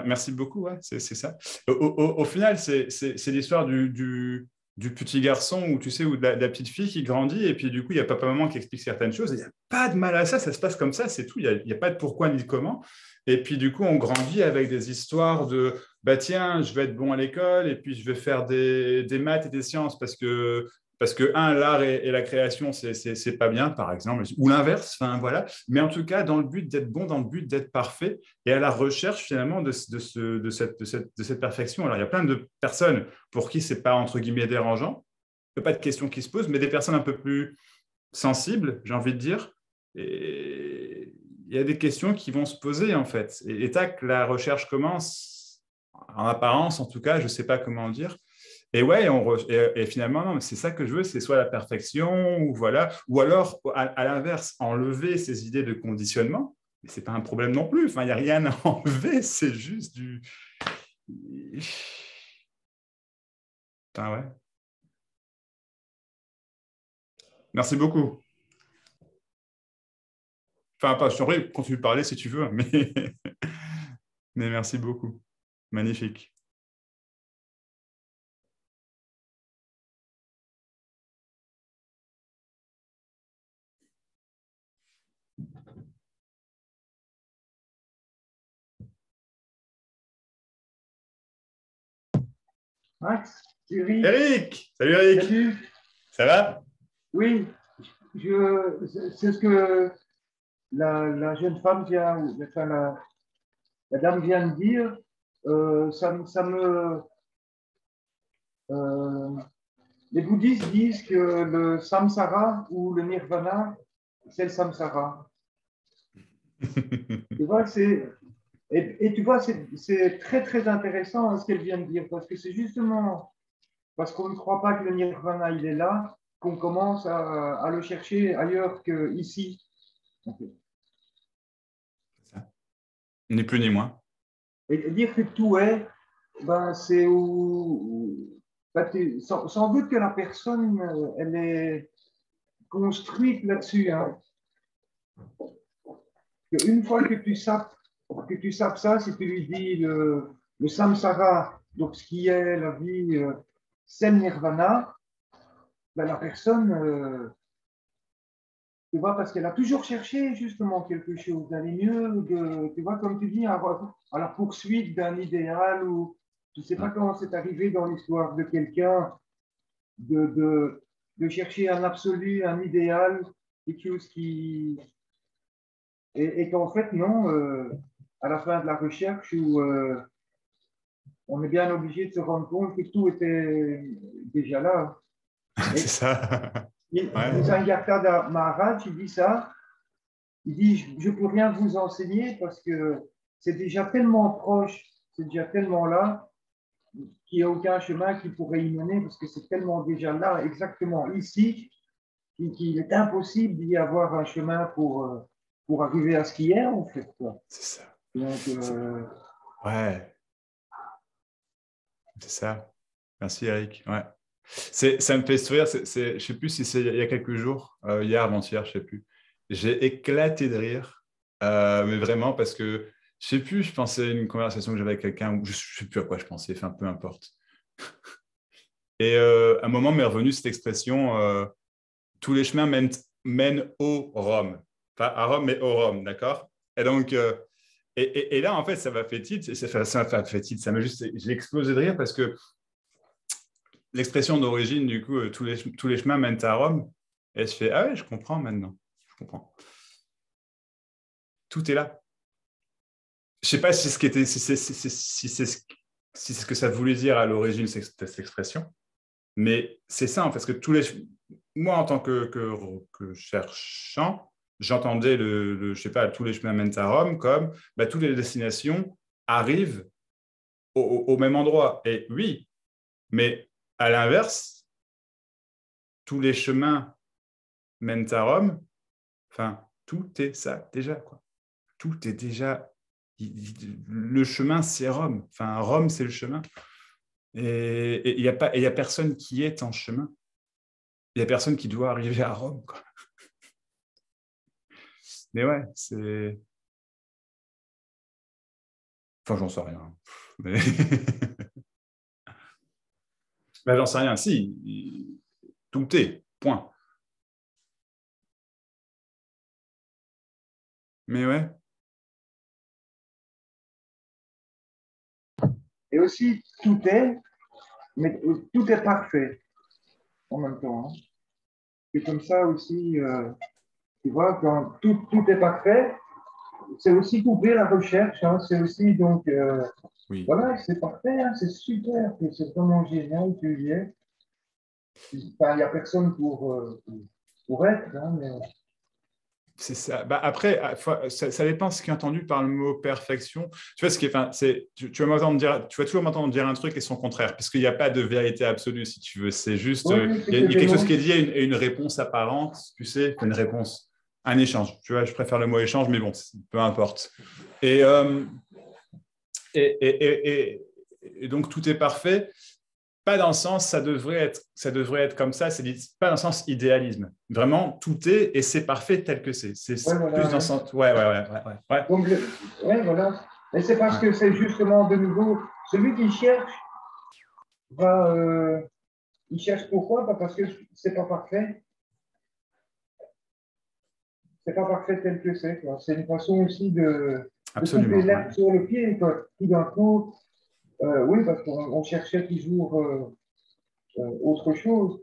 merci beaucoup, c'est ça. Au final, c'est l'histoire du petit garçon ou de la petite fille qui grandit et puis du coup, il y a papa-maman qui explique certaines choses. Il n'y a pas de mal à ça, ça se passe comme ça, c'est tout. Il n'y a pas de pourquoi ni de comment. Et puis du coup, on grandit avec des histoires de bah tiens, je vais être bon à l'école et puis je vais faire des maths et des sciences parce que l'art et la création, c'est pas bien, par exemple, ou l'inverse, enfin voilà. Mais en tout cas, dans le but d'être bon, dans le but d'être parfait, et à la recherche finalement de cette perfection. Alors, il y a plein de personnes pour qui c'est pas entre guillemets dérangeant, il n'y a pas de questions qui se posent, mais des personnes un peu plus sensibles, j'ai envie de dire. Et il y a des questions qui vont se poser en fait. Et tac, la recherche commence, en apparence en tout cas, je ne sais pas comment dire. Et ouais, et finalement, non, c'est ça que je veux, c'est soit la perfection, ou voilà, ou alors, à l'inverse, enlever ces idées de conditionnement. Mais ce n'est pas un problème non plus. Enfin, il n'y a rien à enlever, c'est juste du. Enfin, ouais. Merci beaucoup. Enfin, pas, je t'en prie, continue de parler si tu veux, mais merci beaucoup. Magnifique. Max, Eric. Salut Eric. Salut. Ça va? Oui, c'est ce que la jeune femme vient, enfin la dame vient de dire. Les bouddhistes disent que le samsara ou le nirvana, c'est le samsara. Tu vois, et tu vois, c'est très très intéressant ce qu'elle vient de dire parce que c'est justement parce qu'on ne croit pas que le nirvana il est là qu'on commence à le chercher ailleurs qu'ici. Okay. Ni plus ni moins. Et dire que tout est, ben, c'est où Sans doute que la personne, elle est construite là-dessus. Hein. Une fois que tu sapes ça, si tu lui dis le samsara, donc ce qui est la vie, c'est le nirvana, ben la personne, tu vois, parce qu'elle a toujours cherché justement quelque chose, d'aller mieux, tu vois, comme tu dis, à la poursuite d'un idéal, ou je ne sais pas comment c'est arrivé dans l'histoire de quelqu'un, de chercher un absolu, un idéal, quelque chose qui... Et qu'en fait, non, à la fin de la recherche, où on est bien obligé de se rendre compte que tout était déjà là. C'est ça. Nisargadatta Maharaj, il dit ça. Il dit, je ne peux rien vous enseigner parce que c'est déjà tellement proche, c'est déjà tellement là, qu'il n'y a aucun chemin qui pourrait y mener parce que c'est tellement déjà là, exactement ici, qu'il est impossible d'y avoir un chemin pour arriver à ce qu'il y a, en fait. C'est ça. Donc, ouais. C'est ça. Merci, Eric. Ouais. Ça me fait sourire. Je ne sais plus si c'est il y a quelques jours, hier, avant-hier, je ne sais plus. J'ai éclaté de rire, mais vraiment parce que je ne sais plus, je pensais à une conversation que j'avais avec quelqu'un, ou je ne sais plus à quoi je pensais, enfin, peu importe. Et à un moment m'est revenue cette expression tous les chemins mènent au Rome. Enfin, à Rome, mais au Rome, d'accord? Et donc, et là, en fait, ça m'a fait titre, ça m'a juste, j'ai explosé de rire parce que l'expression d'origine, du coup, tous les chemins mènent à Rome, et je fais, ah ouais, je comprends maintenant, je comprends. Tout est là. Je ne sais pas si c'est ce que ça voulait dire à l'origine, cette expression, mais c'est ça, parce que moi, en tant que cherchant, j'entendais je sais pas, tous les chemins mènent à Rome comme toutes les destinations arrivent au même endroit. Et oui, mais à l'inverse, tous les chemins mènent à Rome, enfin, tout est ça déjà, quoi. Tout est déjà... Le chemin, c'est Rome. Enfin, Rome, c'est le chemin. Et il n'y a personne qui est en chemin. Il n'y a personne qui doit arriver à Rome, quoi. Mais ouais, c'est... Enfin, j'en sais rien. Mais... ben, j'en sais rien. Si, tout est, point. Mais ouais. Et aussi, tout est, mais tout est parfait en même temps. Hein. Et comme ça aussi, tu vois, quand tout est parfait, c'est aussi couper la recherche. Hein. C'est aussi, donc, oui. Voilà, c'est parfait, hein, c'est super, c'est vraiment génial, tu y es. Enfin, il n'y a personne pour être, hein, mais... C'est ça. Après, ça dépend de ce qui est entendu par le mot perfection. Tu vois, ce qui est, enfin, tu vas toujours m'entendre dire un truc et son contraire, parce qu'il n'y a pas de vérité absolue, si tu veux. C'est juste, il y a quelque chose qui est lié à une réponse apparente, tu sais, une réponse, un échange. Tu vois, je préfère le mot échange, mais bon, peu importe. Et donc, tout est parfait. Pas dans le sens, ça devrait être comme ça, c'est pas dans le sens idéalisme. Vraiment, tout est et c'est parfait tel que c'est. C'est voilà, plus dans le sens. Ouais. Donc, voilà. Et c'est parce que c'est justement de nouveau, celui qui cherche il cherche pourquoi? Parce que c'est pas parfait. C'est pas parfait tel que c'est. C'est une façon aussi de couper l'herbe sur le pied. Tout d'un coup, oui, parce qu'on cherchait toujours autre chose.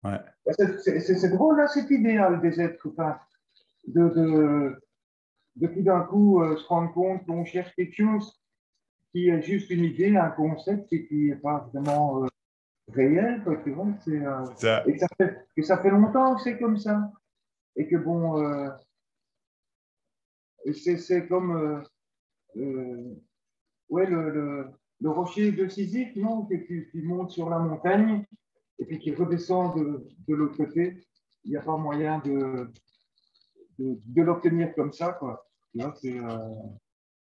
Ouais. C'est drôle, là, cet idéal des êtres humains, de tout d'un coup se rendre compte qu'on cherche quelque chose qui est juste une idée, un concept et qui n'est pas vraiment réel. Quoi, tu vois, et que ça fait longtemps que c'est comme ça. Et que bon, c'est comme ouais, le rocher de Sisyphe, non, qui monte sur la montagne et puis qui redescend de l'autre côté. Il n'y a pas moyen de l'obtenir comme ça, quoi. Tu vois,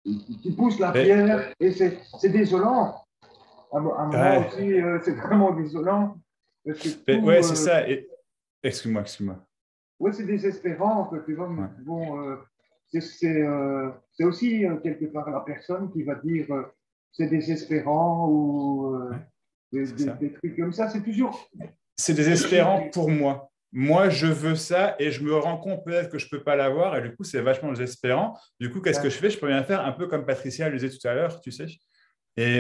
tu pousses la pierre et c'est désolant. À un moment aussi, c'est vraiment désolant. Oui, c'est ça. Excuse-moi. Oui, c'est désespérant. Tu vois, bon, c'est aussi quelque part la personne qui va dire c'est désespérant ou des trucs comme ça. C'est toujours. C'est désespérant pour moi. Moi, je veux ça et je me rends compte peut-être que je ne peux pas l'avoir et du coup, c'est vachement désespérant. Du coup, qu'est-ce que je fais? Je peux bien faire un peu comme Patricia le disait tout à l'heure, tu sais. Et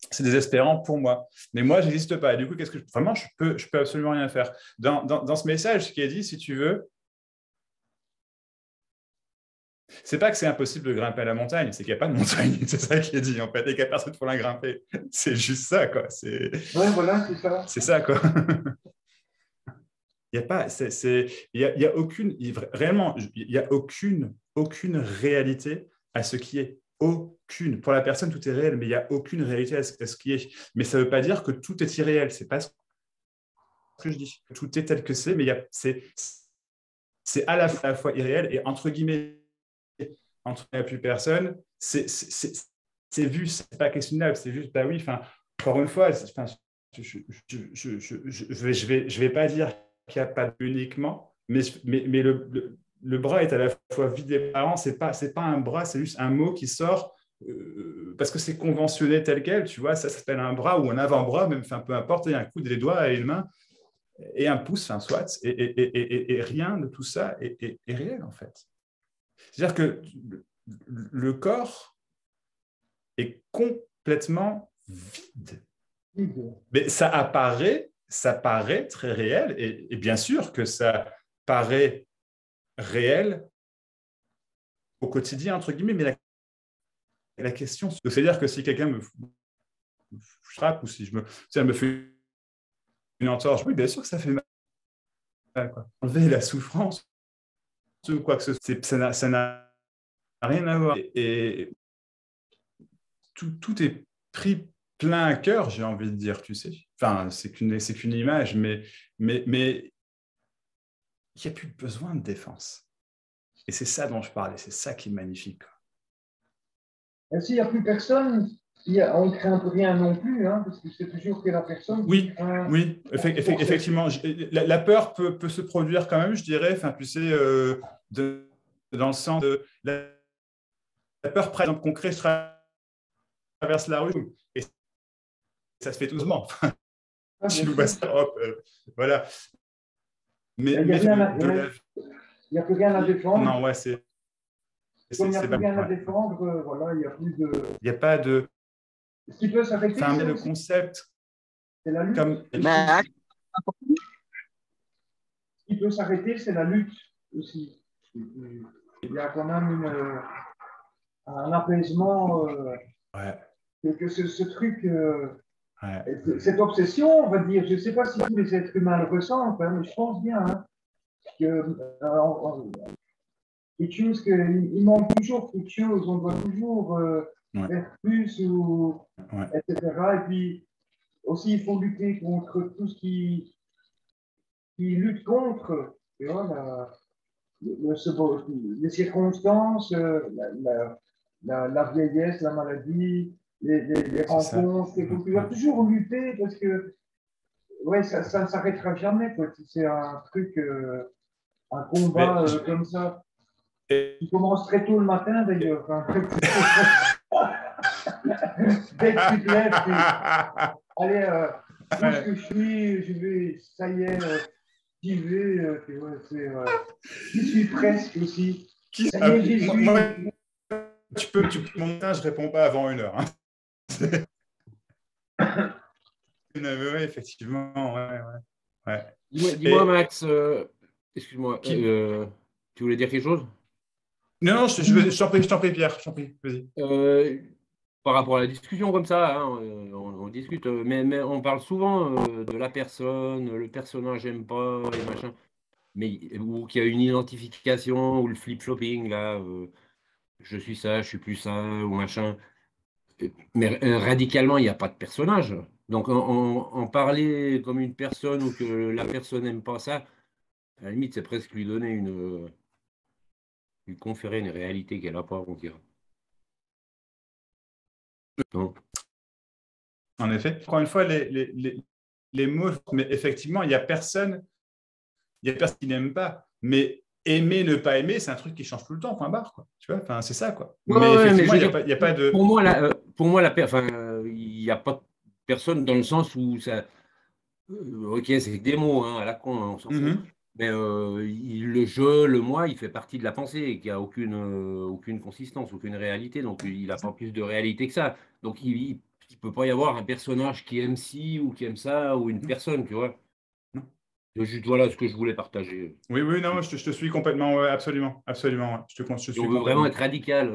c'est désespérant pour moi. Mais moi, je n'existe pas. Et du coup, vraiment, je peux absolument rien faire. Dans ce message, ce qui est dit, si tu veux, c'est pas que c'est impossible de grimper à la montagne, c'est qu'il n'y a pas de montagne. C'est ça qui est dit, en fait, et qu'il n'y a personne pour la grimper. C'est juste ça, quoi. Voilà, c'est ça. C'est ça, quoi. Il n'y a pas, il y a aucune, réellement, il n'y a aucune réalité à ce qui est. Aucune. Pour la personne, tout est réel, mais il n'y a aucune réalité à ce qui est. Mais ça ne veut pas dire que tout est irréel. Ce n'est pas ce que je dis. Tout est tel que c'est, mais c'est à la fois irréel et entre guillemets, entre il n'y a plus personne, c'est vu, ce n'est pas questionnable. C'est juste, bah oui, encore une fois, je vais pas dire qu'il n'y a pas uniquement, mais le bras est à la fois vide et parent. C'est pas un bras, c'est juste un mot qui sort parce que c'est conventionné tel quel, tu vois, ça s'appelle un bras ou un avant-bras, même, peu importe, il y a un coude, des doigts et une main et un pouce, soit, et rien de tout ça est réel, en fait. C'est-à-dire que le corps est complètement vide. Mais ça paraît très réel, et bien sûr que ça paraît réel au quotidien, entre guillemets, mais la question, c'est-à-dire que si quelqu'un me frappe ou si elle me fait une entorse, oui, bien sûr que ça fait mal, quoi. Enlever la souffrance ou quoi que ce soit, ça n'a rien à voir. Et tout est pris plein à cœur, j'ai envie de dire, tu sais. C'est qu'une image, mais il n'y a plus besoin de défense. Et c'est ça dont je parlais, c'est ça qui est magnifique. Et s'il n'y a plus personne, on ne craint rien non plus, hein, parce que c'est toujours que la personne. Oui, effectivement. La peur peut se produire quand même, je dirais, tu sais, dans le sens de la peur, par exemple, concret, je traverse la rue et ça se fait tout doucement. Tu vois ça, hop, voilà. Mais il n'y a plus rien à défendre. Non, ouais, c'est. Comme il n'y a plus rien à défendre, voilà, il n'y a plus de. Il n'y a pas de. Ce qui peut s'arrêter. Enfin, le concept. C'est la lutte. Ce qui peut s'arrêter, c'est la lutte aussi. Il y a quand même un apaisement. Que ce truc. Cette obsession, on va dire, je ne sais pas si tous les êtres humains le ressentent, hein, mais je pense bien que quelque chose qu'il manque toujours quelque chose, on doit toujours faire plus, etc. Et puis aussi, il faut lutter contre tout ce qui lutte contre, tu vois, les circonstances, la vieillesse, la maladie, les rencontres. Il va toujours lutter parce que ça ne s'arrêtera jamais. C'est un truc, un combat comme ça. Il commence très tôt le matin d'ailleurs. Dès que tu te lèves, allez, tout ce que je suis, je vais, ça y est, j'y vais. J'y suis presque aussi. Moi, tu peux mon matin, je ne réponds pas avant 1 heure. Hein. Effectivement, ouais. Dis-moi, Max, excuse-moi, tu voulais dire quelque chose? Non, je t'en prie, Pierre, je t'en prie, vas-y. Par rapport à la discussion comme ça, hein, on discute, mais on parle souvent de la personne, le personnage n'aime pas, et machin, ou qu'il y a une identification, ou le flip-flopping, là, je suis ça, je suis plus ça, ou machin. Mais radicalement, il n'y a pas de personnage. Donc, en parler comme une personne ou que la personne n'aime pas ça, à la limite, c'est presque lui donner lui conférer une réalité qu'elle n'a pas, on dirait. Non. En effet, encore une fois, les mots, mais effectivement, il n'y a personne qui n'aime pas. Mais aimer, ne pas aimer, c'est un truc qui change tout le temps, point barre, quoi. Tu vois, enfin, c'est ça, quoi. Mais effectivement, il n'y a pas de... Pour moi, il n'y a pas de personne dans le sens où ça... ok, c'est des mots, hein, à la con, hein, on s'en fout. Mais le je, le moi, il fait partie de la pensée, qui n'a aucune consistance, aucune réalité. Donc, il n'a pas plus de réalité que ça. Donc, il ne peut pas y avoir un personnage qui aime ci ou qui aime ça, ou une personne, tu vois. C'est juste voilà ce que je voulais partager. Oui, non, je te suis complètement, ouais, absolument. Ouais. Je si on veut vraiment être radical,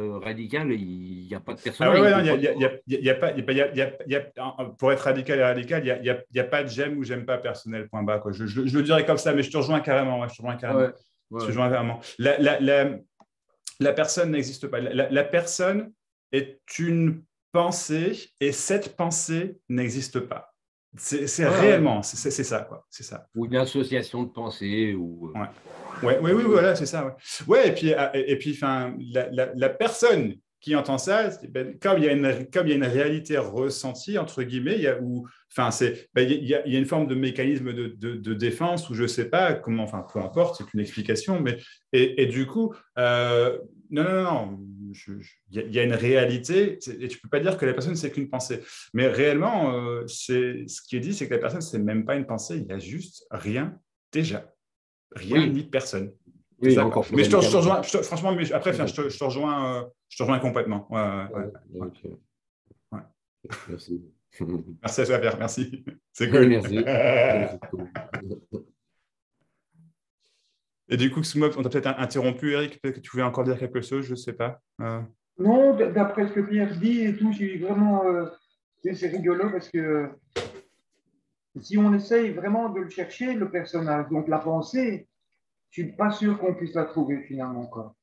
il n'y a pas de personne. Pour être radical, il n'y a pas de j'aime ou j'aime pas personnel, point bas, quoi. Je le dirais comme ça, mais je te rejoins carrément. Ouais, je te rejoins carrément. Je te rejoins carrément. La personne n'existe pas. La personne est une pensée et cette pensée n'existe pas. C'est réellement, c'est ça, quoi. C'est ça. Ou une association de pensée. Ou... Oui, voilà, c'est ça. Ouais, et puis la personne qui entend ça, comme il y a une réalité ressentie, entre guillemets, il y a une forme de mécanisme de défense où je ne sais pas comment, enfin, peu importe, c'est une explication, mais et du coup, non. Il y a une réalité, et tu ne peux pas dire que la personne, c'est qu'une pensée. Mais réellement, ce qui est dit, c'est que la personne, ce n'est même pas une pensée, il n'y a juste rien déjà. Rien ni personne. Oui, ça, encore mais je te rejoins, franchement, mais après, je te rejoins complètement. Okay. Merci. Merci à toi, Pierre, merci. C'est cool. Merci. Et du coup, on t'a peut-être interrompu, Eric, peut-être que tu voulais encore dire quelque chose, je ne sais pas. Non, d'après ce que Pierre dit et tout, j'ai vraiment... c'est rigolo parce que si on essaye vraiment de le chercher, le personnage, donc la pensée, je ne suis pas sûr qu'on puisse la trouver finalement, quoi.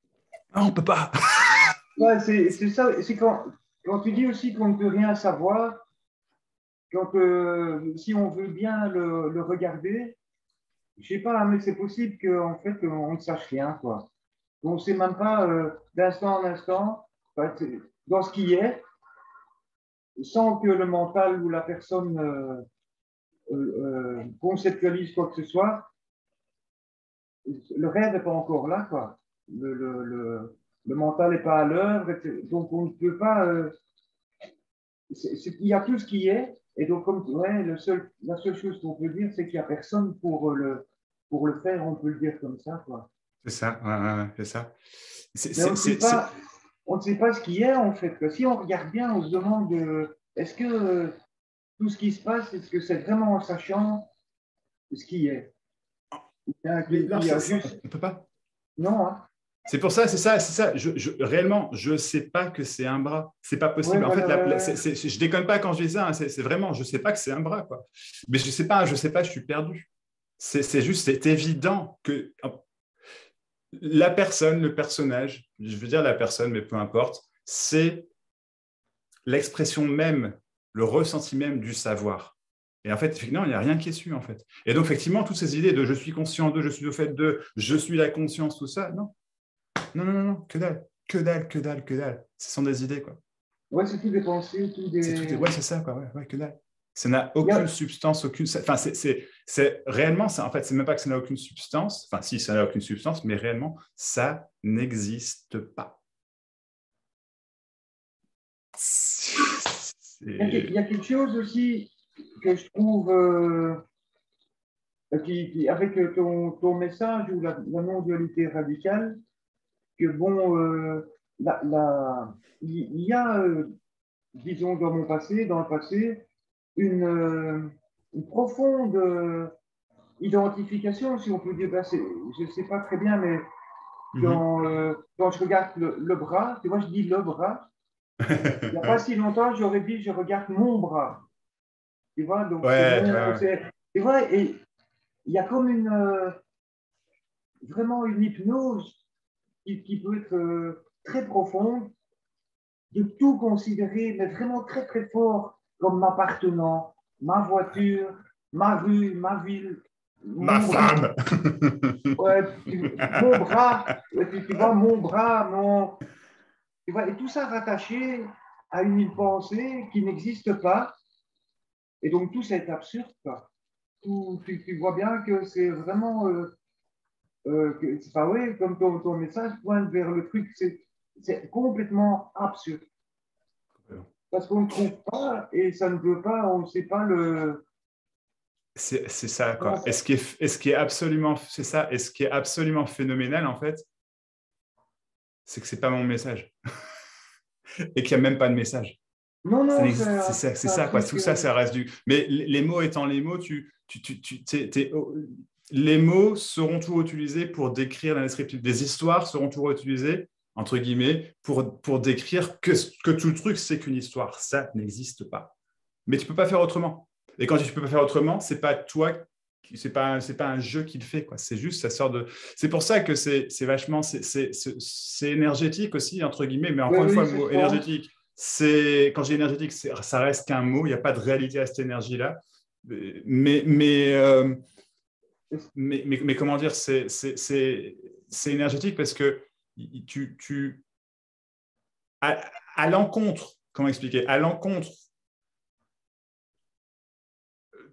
Ah, on ne peut pas. Ouais, c'est ça. C'est quand tu dis aussi qu'on ne peut rien savoir, si on veut bien le regarder, je sais pas, mais c'est possible qu'en fait, on ne sache rien, quoi. On ne sait même pas d'instant en instant, dans ce qui est, sans que le mental ou la personne conceptualise quoi que ce soit. Le rêve n'est pas encore là, quoi. Le mental n'est pas à l'œuvre, donc on ne peut pas. Il y a tout ce qui est, et donc la seule chose qu'on peut dire, c'est qu'il n'y a personne pour le faire, on peut le dire comme ça, quoi. C'est ça, c'est ça. On ne sait pas ce qui est, en fait. Si on regarde bien, on se demande est-ce que tout ce qui se passe, est-ce que c'est vraiment en sachant ce qui est? On ne peut pas. Non, hein. C'est pour ça, c'est ça. Réellement, je ne sais pas que c'est un bras. C'est pas possible. Ouais, en fait, je déconne pas quand je dis ça. Hein. C'est vraiment, je ne sais pas que c'est un bras, quoi. Mais je sais pas, je suis perdu. C'est juste, c'est évident que la personne, le personnage, je veux dire la personne, mais peu importe, c'est l'expression même, le ressenti même du savoir. Et en fait, effectivement, il n'y a rien qui est su, en fait. Et donc, effectivement, toutes ces idées de je suis conscient de, je suis au fait de, je suis la conscience, tout ça, non, que dalle. Ce sont des idées, quoi. Ouais, c'est tout des pensées, tout des... Ouais, c'est ça, quoi, ouais, que dalle. Ça n'a aucune substance, enfin, c'est réellement, en fait, c'est même pas que ça n'a aucune substance, enfin, si, ça n'a aucune substance, mais réellement, ça n'existe pas. Il y a quelque chose aussi que je trouve avec ton message ou la non-dualité radicale, que bon, il y a, disons, dans le passé, une profonde identification, si on peut dire, je ne sais pas très bien, mais quand je regarde le bras, tu vois, je dis le bras, il n'y a pas si longtemps, j'aurais dit, je regarde mon bras. Tu vois, donc, tu vois, et il y a comme vraiment une hypnose qui peut être très profonde, de tout considérer, mais vraiment très très fort, comme m'appartenant, ma voiture, ma rue, ma ville, ma femme. Ouais, mon bras, tu vois, mon bras, tu vois, et tout ça rattaché à une pensée qui n'existe pas. Et donc, tout ça est absurde, quoi. Tu vois bien que c'est vraiment... c'est pas vrai, comme ton message pointe vers le truc, c'est complètement absurde. Parce qu'on ne trouve pas, et ça ne veut pas, on ne sait pas le... C'est ça, quoi. Et ce qui est absolument... C'est ça. Et ce qui est absolument phénoménal, en fait, c'est que c'est pas mon message. Et qu'il n'y a même pas de message. Non, non, c'est ça, quoi. Tout ça, ça reste du... Mais les mots étant les mots, les mots seront toujours utilisés pour décrire la descriptive. Des histoires seront toujours utilisées, entre guillemets, pour décrire que tout le truc, c'est qu'une histoire. Ça n'existe pas. Mais tu ne peux pas faire autrement. Et quand tu ne peux pas faire autrement, ce n'est pas toi, c'est pas un jeu qui le fait, quoi. C'est juste, ça sort de... C'est pour ça que c'est vachement... C'est énergétique aussi, entre guillemets, mais encore une fois, le mot énergétique... Quand j'ai énergétique, ça reste qu'un mot, il n'y a pas de réalité à cette énergie-là. Mais comment dire, c'est énergétique parce que à l'encontre, comment expliquer, à l'encontre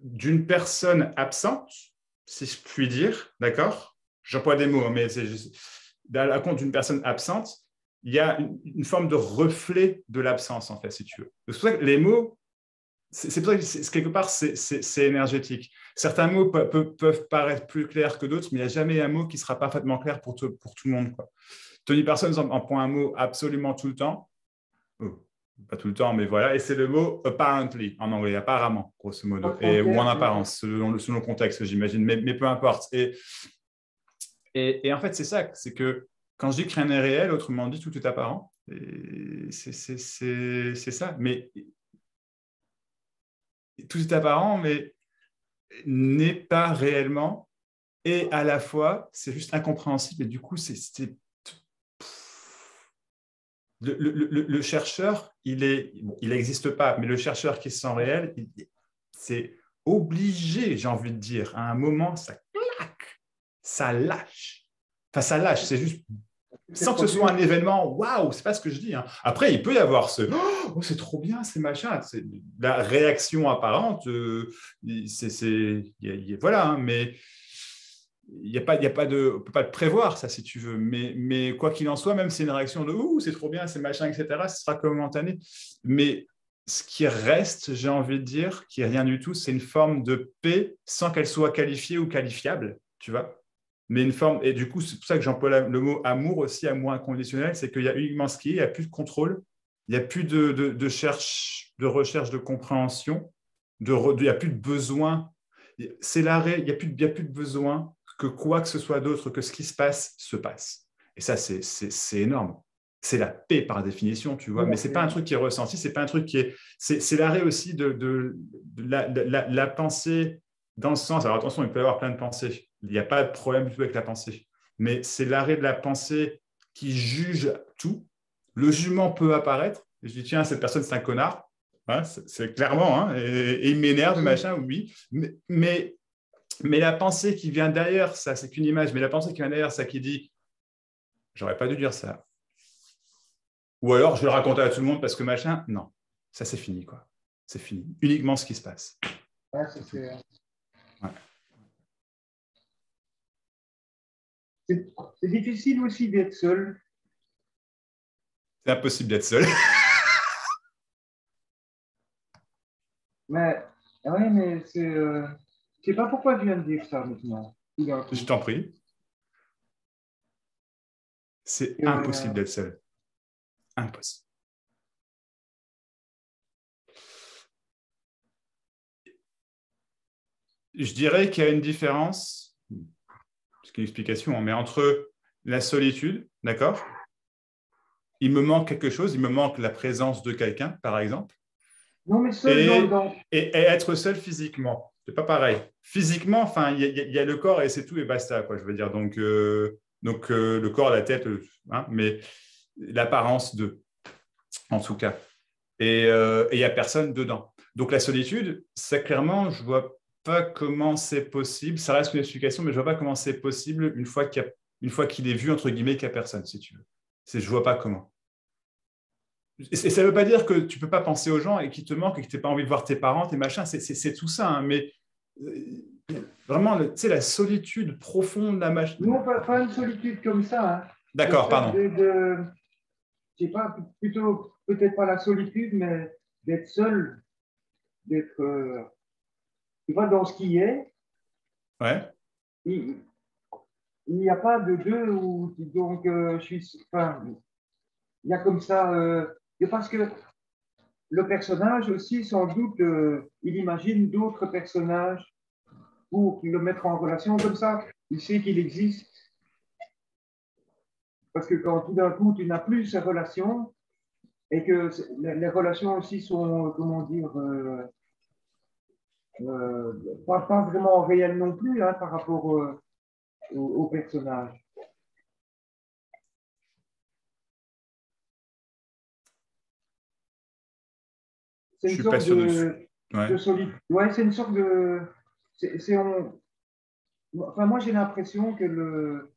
d'une personne absente, si je puis dire, d'accord, j'emploie des mots, mais c'est juste, à l'encontre d'une personne absente, il y a une forme de reflet de l'absence, en fait, si tu veux. C'est pour ça que les mots, c'est pour ça que quelque part, c'est énergétique. Certains mots peuvent paraître plus clairs que d'autres, mais il n'y a jamais un mot qui sera parfaitement clair pour tout le monde, quoi. Tony Parsons en prend un mot absolument tout le temps. Pas tout le temps, mais voilà. Et c'est le mot apparently, en anglais, apparemment, grosso modo. Ou en apparence, selon le contexte, j'imagine. Mais peu importe. Et en fait, c'est ça, c'est que quand je dis que rien n'est réel, autrement dit, tout est apparent. C'est ça. Mais tout est apparent, mais n'est pas réellement. Et à la fois, c'est juste incompréhensible. Et du coup, le chercheur, il n'existe pas, mais le chercheur qui se sent réel, c'est obligé, j'ai envie de dire. À un moment, ça claque, ça lâche. Enfin, ça lâche, c'est juste... Sans que ce soit un événement, waouh, c'est pas ce que je dis. Hein. Après, il peut y avoir oh, c'est trop bien, c'est machin. C'est la réaction apparente, voilà, hein, mais il y a pas de, on peut pas le prévoir, ça, si tu veux. Mais quoi qu'il en soit, même si c'est une réaction de c'est trop bien, c'est machin, etc., ce sera que momentané. Mais ce qui reste, j'ai envie de dire, qui est rien du tout, c'est une forme de paix sans qu'elle soit qualifiée ou qualifiable, tu vois. Mais une forme, et du coup, c'est pour ça que j'emploie le mot amour aussi, amour inconditionnel, c'est qu'il y a uniquement ce qui est, il n'y a plus de contrôle, il n'y a plus de recherche de compréhension, il n'y a plus de besoin. C'est l'arrêt, il n'y a plus de besoin que quoi que ce soit d'autre que ce qui se passe. Et ça, c'est énorme. C'est la paix par définition, tu vois, mais ce n'est pas un truc qui est ressenti, c'est pas un truc qui est... C'est l'arrêt aussi de la pensée dans le sens... Alors attention, il peut y avoir plein de pensées. Il n'y a pas de problème du tout avec la pensée. Mais c'est l'arrêt de la pensée qui juge tout. Le jugement peut apparaître. Et je dis, tiens, cette personne, c'est un connard. Hein, c'est clairement, hein, et il m'énerve, machin, oui. Mais la pensée qui vient derrière ça, c'est qu'une image, mais la pensée qui vient derrière ça, qui dit, j'aurais pas dû dire ça. Ou alors, je vais le raconter à tout le monde parce que machin, non. Ça, c'est fini, quoi. C'est fini. Uniquement ce qui se passe. Ouais, c'est... C'est difficile aussi d'être seul. C'est impossible d'être seul. Mais c'est... je ne sais pas pourquoi je viens de dire ça maintenant. Je t'en prie. C'est impossible d'être seul. Impossible. Je dirais qu'il y a une différence, c'est une explication, mais entre la solitude, d'accord ? Il me manque quelque chose, il me manque la présence de quelqu'un, par exemple. Non, mais seul et être seul physiquement, c'est pas pareil. Physiquement, enfin, il y a le corps et c'est tout et basta, quoi. Je veux dire, donc le corps, la tête, hein, mais l'apparence d'eux, en tout cas. Et il n'y a personne dedans. Donc la solitude, c'est clairement, je vois pas comment c'est possible. Ça reste une explication, mais je vois pas comment c'est possible une fois qu'il est vu entre guillemets qu'il n'y a personne, si tu veux. Je vois pas comment. Et ça ne veut pas dire que tu ne peux pas penser aux gens et qu'ils te manquent et que tu n'as pas envie de voir tes parents, tes machins, c'est tout ça. Hein, mais vraiment, tu sais, la solitude profonde, la machine. Non, pas une solitude comme ça. Hein. D'accord, pardon. Je sais pas, plutôt, peut-être pas la solitude, mais d'être seul, d'être, tu vois, dans ce qui est. Ouais. Il n'y a pas de deux où, donc, je suis, enfin, il y a comme ça, parce que le personnage aussi, sans doute, il imagine d'autres personnages pour le mettre en relation comme ça. Il sait qu'il existe. Parce que quand tout d'un coup, tu n'as plus ces relations et que les relations aussi sont, comment dire, pas vraiment réelles non plus hein, par rapport au personnage. C'est une sorte de solitude. Ouais, c'est une sorte de. Enfin, moi, j'ai l'impression que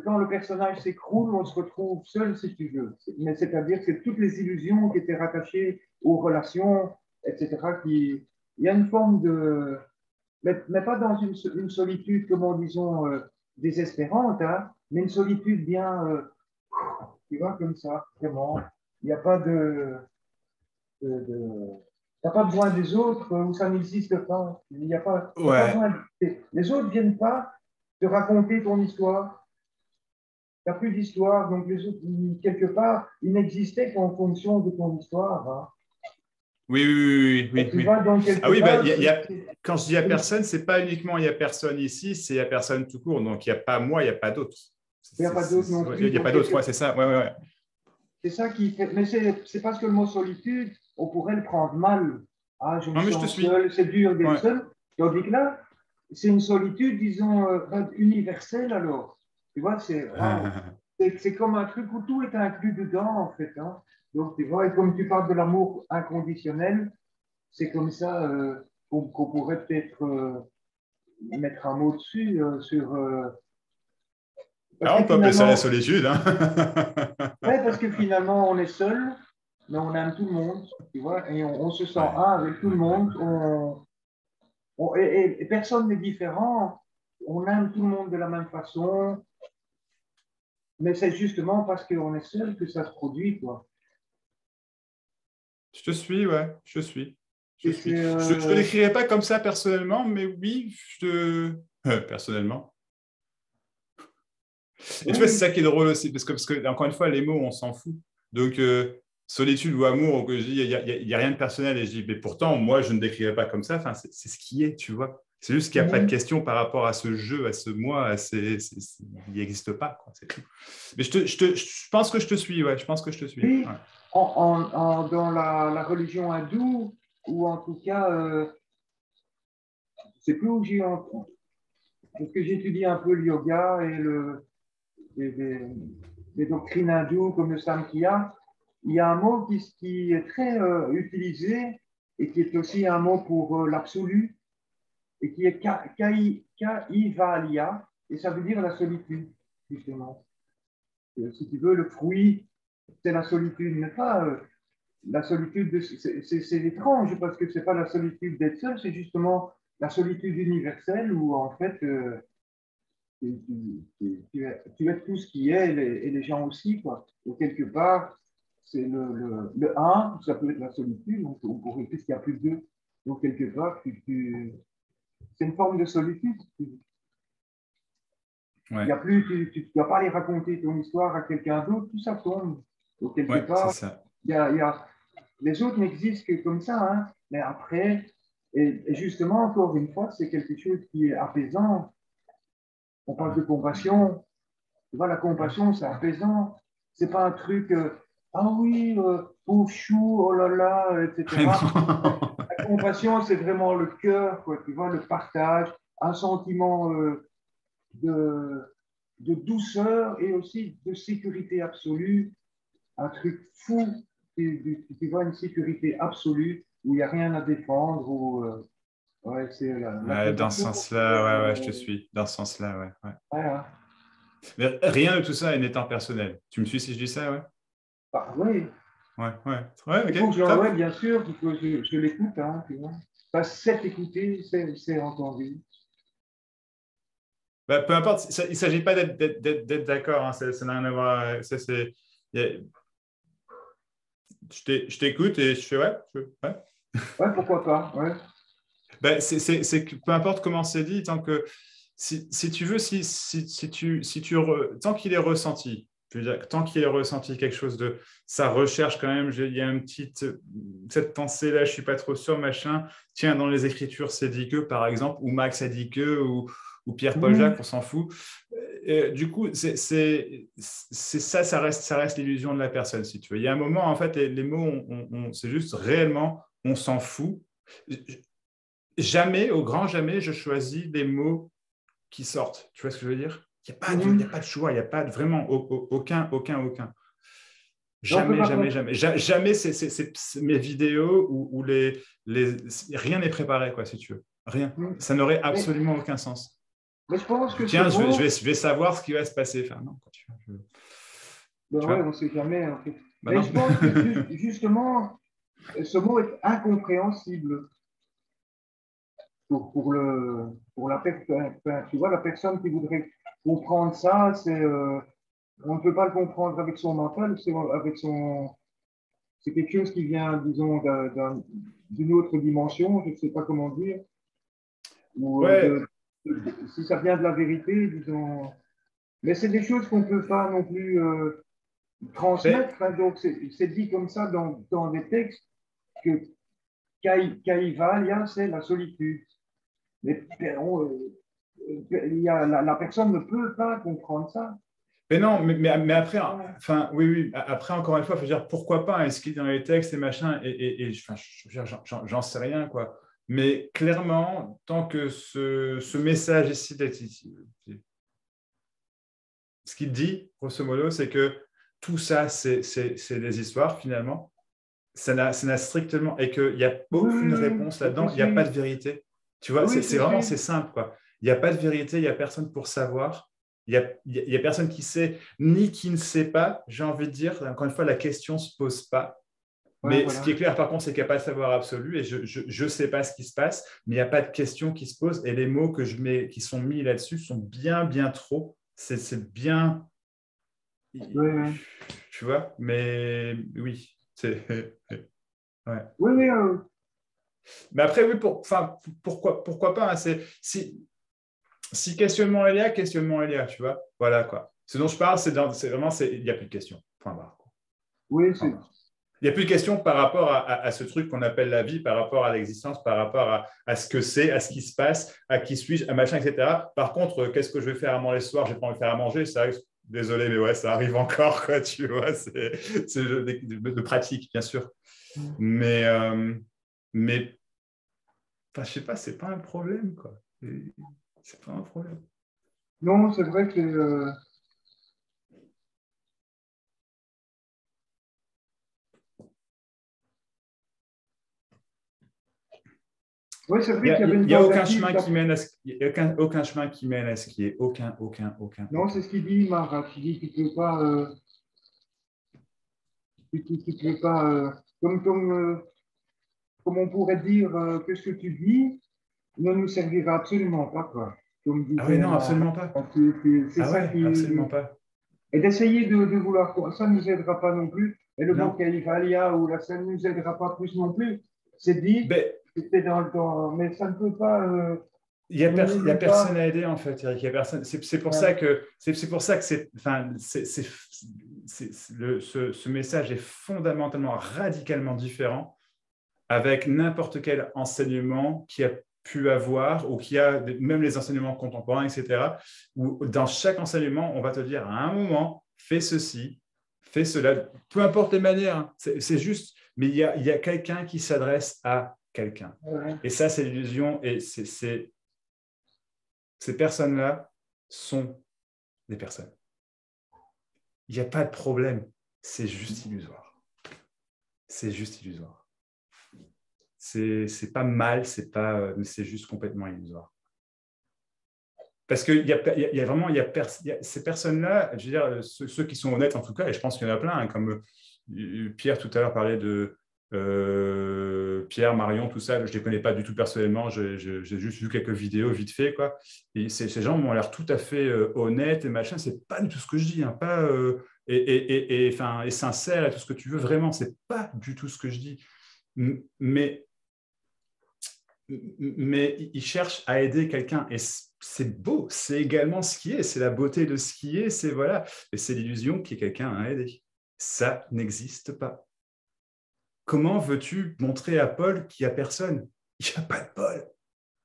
quand le personnage s'écroule, on se retrouve seul, si tu veux. Mais c'est-à-dire que toutes les illusions qui étaient rattachées aux relations, etc., il y a une forme de. Mais pas dans une solitude, comment disons, désespérante, hein, mais une solitude bien. Tu vois, comme ça, vraiment. Il n'y a pas tu n'as pas besoin des autres où ça n'existe pas. Il n'y a pas, pas besoin les autres ne viennent pas te raconter ton histoire. Tu n'as plus d'histoire, donc les autres, quelque part, ils n'existaient qu'en fonction de ton histoire. Hein. Oui. Ah oui, part, quand je dis à personne, ce n'est pas uniquement il n'y a personne ici, c'est il n'y a personne tout court. Donc il n'y a pas moi, il n'y a pas d'autres. Il n'y a pas d'autres non plus. Il n'y a pas d'autres, c'est ça. Ouais. C'est ça qui fait. Mais c'est parce que le mot solitude, on pourrait le prendre mal. Ah, je me sens seul, c'est dur d'être seul. Tandis que là, c'est une solitude, disons, universelle alors. Tu vois, c'est comme un truc où tout est inclus dedans, en fait. Hein. Donc, tu vois, et comme tu parles de l'amour inconditionnel, c'est comme ça qu'on pourrait peut-être mettre un mot dessus, sur. On peut appeler ça la solitude. Hein. Oui, parce que finalement, on est seul, mais on aime tout le monde, tu vois, et on se sent un avec tout le monde. Et personne n'est différent. On aime tout le monde de la même façon. Mais c'est justement parce qu'on est seul que ça se produit, quoi. Je te suis, ouais, je suis. Je ne le décrirais pas comme ça personnellement, mais oui, personnellement. Et tu vois, c'est ça qui est drôle aussi, parce que encore une fois, les mots, on s'en fout. Donc, solitude ou amour, que je dis, il n'y a rien de personnel. Et je dis, mais pourtant, moi, je ne décrirais pas comme ça. Enfin, c'est ce qui est, tu vois. C'est juste qu'il n'y a pas de question par rapport à ce jeu, à ce moi, il n'existe pas, quoi, c'est tout. Mais je pense que je te suis, ouais, je pense que je te suis. Oui, ouais. Dans la religion hindoue, ou en tout cas, c'est plus où parce que j'étudie un peu le yoga et les doctrines hindoues comme le Samkhya, il y a un mot qui est très utilisé et qui est aussi un mot pour l'absolu et qui est Kaivalya, et ça veut dire la solitude, justement. Si tu veux, le fruit, c'est la solitude, mais pas la solitude, c'est étrange parce que ce n'est pas la solitude d'être seul, c'est justement la solitude universelle où en fait tu es tout ce qui est et les gens aussi, quoi. Et quelque part, c'est le un, ça peut être la solitude, donc on pourrait dire qu'il n'y a plus de deux. Donc quelque part, c'est une forme de solitude. Il y a plus, tu ne dois pas aller raconter ton histoire à quelqu'un d'autre, tout ça tombe. Donc quelque part, les autres n'existent que comme ça, hein. Mais après, et justement, encore une fois, c'est quelque chose qui est apaisant. On parle de compassion. Tu vois, la compassion, c'est apaisant. C'est pas un truc, ah oui, pauvre chou, oh là là, etc. La compassion, c'est vraiment le cœur, quoi. Tu vois, le partage, un sentiment de douceur et aussi de sécurité absolue. Un truc fou, tu vois, une sécurité absolue où il n'y a rien à défendre. Dans ce sens-là, ouais, je te suis. Dans ce sens-là, ouais. Mais rien de tout ça n'est étant personnel. Tu me suis si je dis ça, ouais? Bah, oui, Ok. Ouais, bien sûr, il faut que je l'écoute. Hein, tu vois. C'est écouté, c'est entendu. Bah, peu importe, il ne s'agit pas d'être d'accord. Hein, ça n'a rien à voir. Je t'écoute et je fais ouais. Ouais, pourquoi pas. Ouais. Ben, c'est que peu importe comment c'est dit, tant que si tu veux, tant qu'il est ressenti, je veux dire, tant qu'il est ressenti quelque chose de sa recherche quand même, il y a cette pensée-là, je ne suis pas trop sûr, machin. Tiens, dans les Écritures, c'est dit que, par exemple, ou Max a dit que, ou Pierre-Paul Jacques, on s'en fout. Du coup, c'est ça, ça reste l'illusion de la personne, si tu veux. Il y a un moment, en fait, les mots, c'est juste réellement, on s'en fout. Jamais, au grand jamais, je choisis des mots qui sortent. Tu vois ce que je veux dire? Il n'y a pas de choix, il n'y a pas vraiment aucun. Jamais, jamais, jamais. Jamais, c'est mes vidéos où rien n'est préparé, quoi, si tu veux. Rien. Ça n'aurait absolument aucun sens. Mais je pense que tiens, je vais savoir ce qui va se passer. Enfin, non, tu vois, ouais, on ne sait jamais. En fait. Bah mais non. je pense que justement, ce mot est incompréhensible pour la personne. Tu vois, la personne qui voudrait comprendre ça, on ne peut pas le comprendre avec son mental, c'est quelque chose qui vient, disons, d'une autre dimension, je ne sais pas comment dire, ou si ça vient de la vérité, disons. Mais c'est des choses qu'on ne peut pas non plus transmettre. Hein, donc, c'est dit comme ça dans des textes que Kaivalya, c'est la solitude. Mais la personne ne peut pas comprendre ça. Mais non, mais après, enfin, oui, après, encore une fois, il faut dire pourquoi pas, est-ce qu'il est dans les textes et machin, j'en sais rien, quoi. Mais clairement, tant que ce message ici, ce qu'il dit, grosso modo, c'est que tout ça, c'est des histoires, finalement. Ça n'a strictement. Et qu'il n'y a aucune réponse là-dedans, il n'y a pas de vérité. Tu vois, c'est simple, quoi. Il n'y a pas de vérité, il n'y a personne pour savoir. Il n'y a personne qui sait, ni qui ne sait pas. J'ai envie de dire, encore une fois, la question ne se pose pas. Mais ce qui est clair, par contre, c'est qu'il n'y a pas de savoir absolu et je ne sais pas ce qui se passe, mais il n'y a pas de question qui se pose. Et les mots que je mets, qui sont mis là-dessus sont bien, bien trop. C'est bien. Tu vois, mais oui, c'est. Ouais. Oui. Mais après, oui, pourquoi pas, hein, si questionnement il y a, tu vois. Voilà, quoi. Ce dont je parle, c'est vraiment, il n'y a plus de questions. Point barre. Oui, il n'y a plus de questions par rapport à ce truc qu'on appelle la vie, par rapport à l'existence, par rapport à ce que c'est, à ce qui se passe, à qui suis-je, à machin, etc. Par contre, qu'est-ce que je vais faire à manger ce soir? J'ai pas envie de faire à manger, ça arrive. Désolé, mais ouais, ça arrive encore, quoi, tu vois. C'est de pratique, bien sûr. Mais enfin, je sais pas, c'est pas un problème, quoi. C'est pas un problème. Non, c'est vrai que oui, c'est vrai qu'il y avait une. Il n'y a aucun chemin qui mène à ce aucun chemin qui mène à ce qui est aucun. Non, c'est ce qu'il dit, Marat. Il dit qu'il ne peut pas. Tu peux pas. Comme on pourrait dire que ce que tu dis ne nous servira absolument pas, quoi. Comme ah oui, non, absolument pas. C'est ça qui. Absolument pas. Et d'essayer de vouloir. Ça ne nous aidera pas non plus. Et le mot Kaivalya ou la ça ne nous aidera pas plus non plus. C'est dit. C'était mais ça ne peut pas. Il n'y a personne à aider, en fait, Eric. Il y a personne. C'est pour ça que ce message est fondamentalement, radicalement différent avec n'importe quel enseignement qui a pu avoir ou qui a, même les enseignements contemporains, etc., où dans chaque enseignement, on va te dire à un moment, fais ceci, fais cela, peu importe les manières, hein, c'est juste, mais il y a quelqu'un qui s'adresse à quelqu'un. Et ça, c'est l'illusion et ces personnes-là sont des personnes. Il n'y a pas de problème, c'est juste illusoire. C'est juste illusoire. C'est pas mal, mais c'est juste complètement illusoire. Parce qu'il y a vraiment ces personnes-là, je veux dire, ceux qui sont honnêtes en tout cas, et je pense qu'il y en a plein, hein, comme Pierre tout à l'heure parlait de Pierre, Marion, tout ça, je ne les connais pas du tout personnellement, j'ai juste vu quelques vidéos vite fait, quoi. Et ces gens m'ont l'air tout à fait honnêtes et machin, c'est pas du tout ce que je dis, hein, pas, et sincère et tout ce que tu veux, vraiment, c'est pas du tout ce que je dis. Mais ils cherchent à aider quelqu'un et c'est beau, c'est également ce qui est, c'est la beauté de ce qui est, c'est voilà, et c'est l'illusion qu'il y ait quelqu'un à aider. Ça n'existe pas. Comment veux-tu montrer à Paul qu'il n'y a personne? Il n'y a pas de Paul.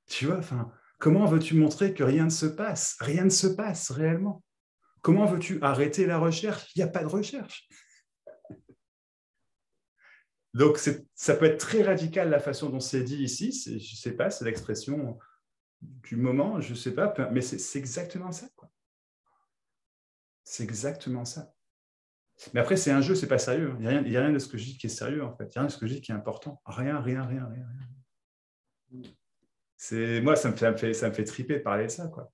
Tu vois, enfin, comment veux-tu montrer que rien ne se passe? Rien ne se passe réellement. Comment veux-tu arrêter la recherche? Il n'y a pas de recherche. Donc, ça peut être très radical la façon dont c'est dit ici. Je ne sais pas, c'est l'expression du moment, je ne sais pas, mais c'est exactement ça, quoi. C'est exactement ça. Mais après, c'est un jeu, ce n'est pas sérieux. Il n'y a rien de ce que je dis qui est sérieux, en fait. Il n'y a rien de ce que je dis qui est important. Rien. Moi, ça me fait triper de parler de ça, quoi.